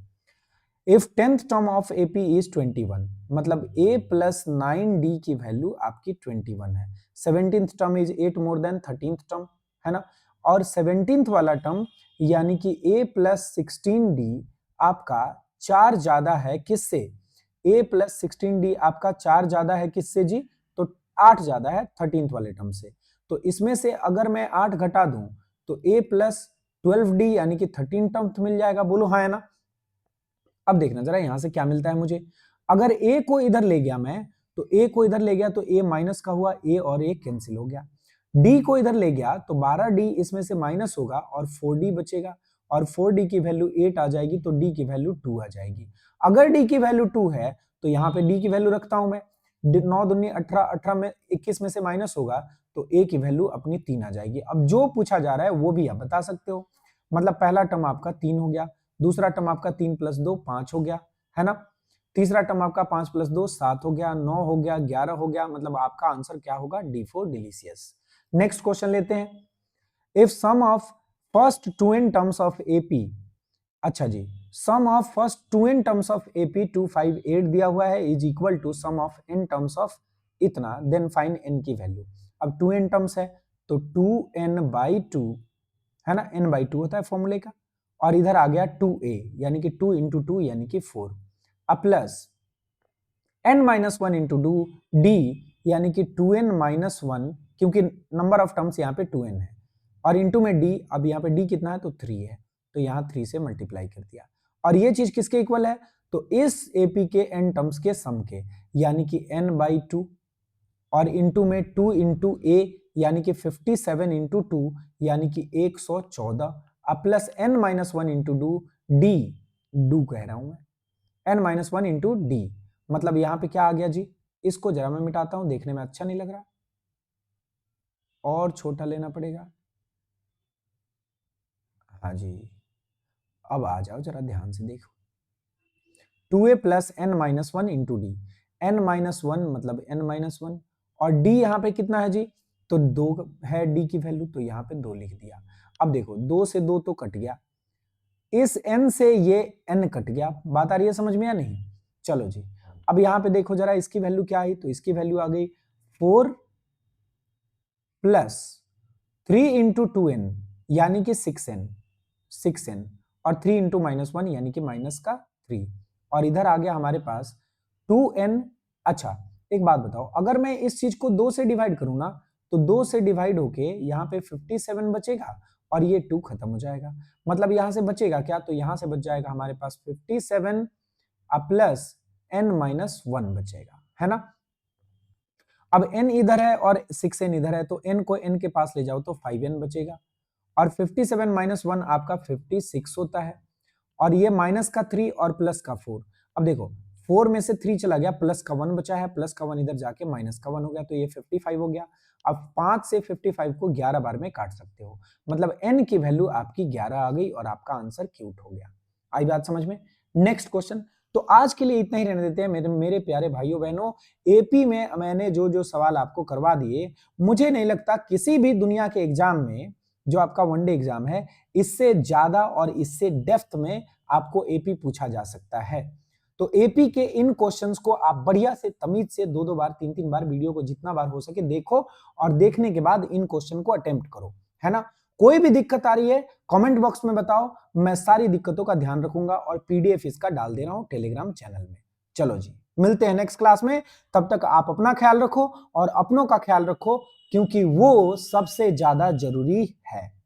If 10th term of AP is 21, मतलब a प्लस 9d की वैल्यू आपकी 21 है। 17th term is 8 more than 13th term, है ना? और 17th वाला टर्म यानी कि a प्लस 16d आपका 4 ज्यादा है किससे? a प्लस 16d आपका 4 ज्यादा है किससे जी? तो 8 ज्यादा है 13th वाले टर्म से। तो इसमें से अगर मैं 8 घटा दूं तो a प्लस 12d यानी कि 13 टर्म मिल जाएगा, बोलो हाँ है ना? अब देखना जरा यहां से क्या मिलता है मुझे। अगर a को इधर ले गया मैं, तो a को इधर ले गया तो a माइनस का हुआ, a और a कैंसिल हो गया। d को इधर ले गया तो 12d इसमें से माइनस होगा और 4d बचेगा, और 4d की वैल्यू 8 आ जाएगी तो d की वैल्यू 2 आ जाएगी। अगर d की वैल्यू 2 है तो यहाँ पे d की वैल्यू रखता हूं मैं, 9 दूनी 18, 18 में 21 में से माइनस होगा तो a की वैल्यू अपनी 3 आ जाएगी। अब जो पूछा जा रहा है वो भी आप बता सकते हो, मतलब पहला टर्म आपका 3 हो गया, दूसरा टर्म आपका 3 प्लस 2 5 हो गया, है ना? तीसरा टर्म आपका 5 प्लस 2 7 हो गया, 9 हो गया, 11 हो गया, मतलब आपका आंसर क्या होगा? D for delicious. Next question लेते हैं। If sum of first two n terms of AP, अच्छा जी, sum of first two n terms of AP 258 दिया हुआ है is equal to sum of n terms of इतना, देन फाइंड n की value. अब 2 इन टर्म्स है तो 2n/2, है ना? n/2 होता है फॉर्मूले का, और इधर आ गया 2a यानी कि 2 इंटू 2 यानी कि 4 plus n minus one into D यानी कि 2n माइनस वन, क्योंकि नंबर ऑफ टर्म्स यहाँ पे 2n है, और इंटू में डी, अब यहाँ पे डी कितना है तो 3 है, तो यहाँ 3 से मल्टीप्लाई कर दिया। और ये चीज किसके इक्वल है, तो इस एपी के n टर्म्स के सम के, यानी कि n बाई 2, और इंटू में 2 इंटू ए यानी कि 57 इंटू 2 यानी कि 114, अब plus n minus one into D, do कह रहा हूं मैं, n minus one into D, मतलब यहां पे क्या आ गया जी, इसको जरा मैं मिटाता हूं, देखने में अच्छा नहीं लग रहा, और छोटा लेना पड़ेगा। हाँ जी, अब आ जाओ जरा ध्यान से देखो, 2a plus N minus one into d, n minus one मतलब n माइनस वन, और d यहाँ पे कितना है जी, तो 2 है d की वैल्यू, तो यहाँ पे 2 लिख दिया। अब देखो 2 से 2 तो कट गया, इस n से ये n कट गया, बात आ रही है समझ में या नहीं। चलो जी, अब यहाँ पे देखो जरा इसकी वैल्यू क्या आई, तो इसकी वैल्यू आ गई 4 प्लस 3 इंटू टू एन यानी कि 6n, और 3 इंटू माइनस वन यानी कि माइनस का 3, और इधर आ गया हमारे पास 2n। अच्छा एक बात बताओ, अगर मैं इस चीज को 2 से डिवाइड करूं ना, तो 2 से डिवाइड होके यहाँ पे 57 बचेगा, और ये 2 खत्म हो जाएगा, मतलब यहां से बचेगा क्या, तो यहां से बच जाएगा हमारे पास 57 प्लस n माइनस वन बचेगा, है ना। अब n इधर है और 6n इधर है, तो n को n के पास ले जाओ तो 5n बचेगा, और 57 माइनस वन आपका 56 होता है, और ये माइनस का 3 और प्लस का 4। अब देखो 4 में से 3 चला गया, प्लस का 1 बचा है, प्लस का 1 इधर जाके माइनस का 1 हो गया, तो ये 55 हो गया। अब 5 से 55 को 11 बार में काट सकते हो, मतलब n की वैल्यू आपकी 11 आ गई और आपका आंसर क्यूट हो गया। आई बात समझ में। नेक्स्ट क्वेश्चन, तो आज के लिए इतना ही रहने देते हैं मेरे प्यारे भाइयों बहनों। एपी में मैंने जो जो सवाल आपको करवा दिए, मुझे नहीं लगता किसी भी दुनिया के एग्जाम में, जो आपका वनडे एग्जाम है, इससे ज्यादा और इससे डेप्थ में आपको एपी पूछा जा सकता है। तो एपी के इन क्वेश्चंस को आप बढ़िया से तमीज से 2-2 बार 3-3 बार वीडियो को जितना बार हो सके देखो, और देखने के बाद इन क्वेश्चन को अटेम्प्ट करो, है ना। कोई भी दिक्कत आ रही है कमेंट बॉक्स में बताओ, मैं सारी दिक्कतों का ध्यान रखूंगा, और पीडीएफ इसका डाल दे रहा हूं टेलीग्राम चैनल में। चलो जी, मिलते हैं नेक्स्ट क्लास में, तब तक आप अपना ख्याल रखो और अपनों का ख्याल रखो, क्योंकि वो सबसे ज्यादा जरूरी है।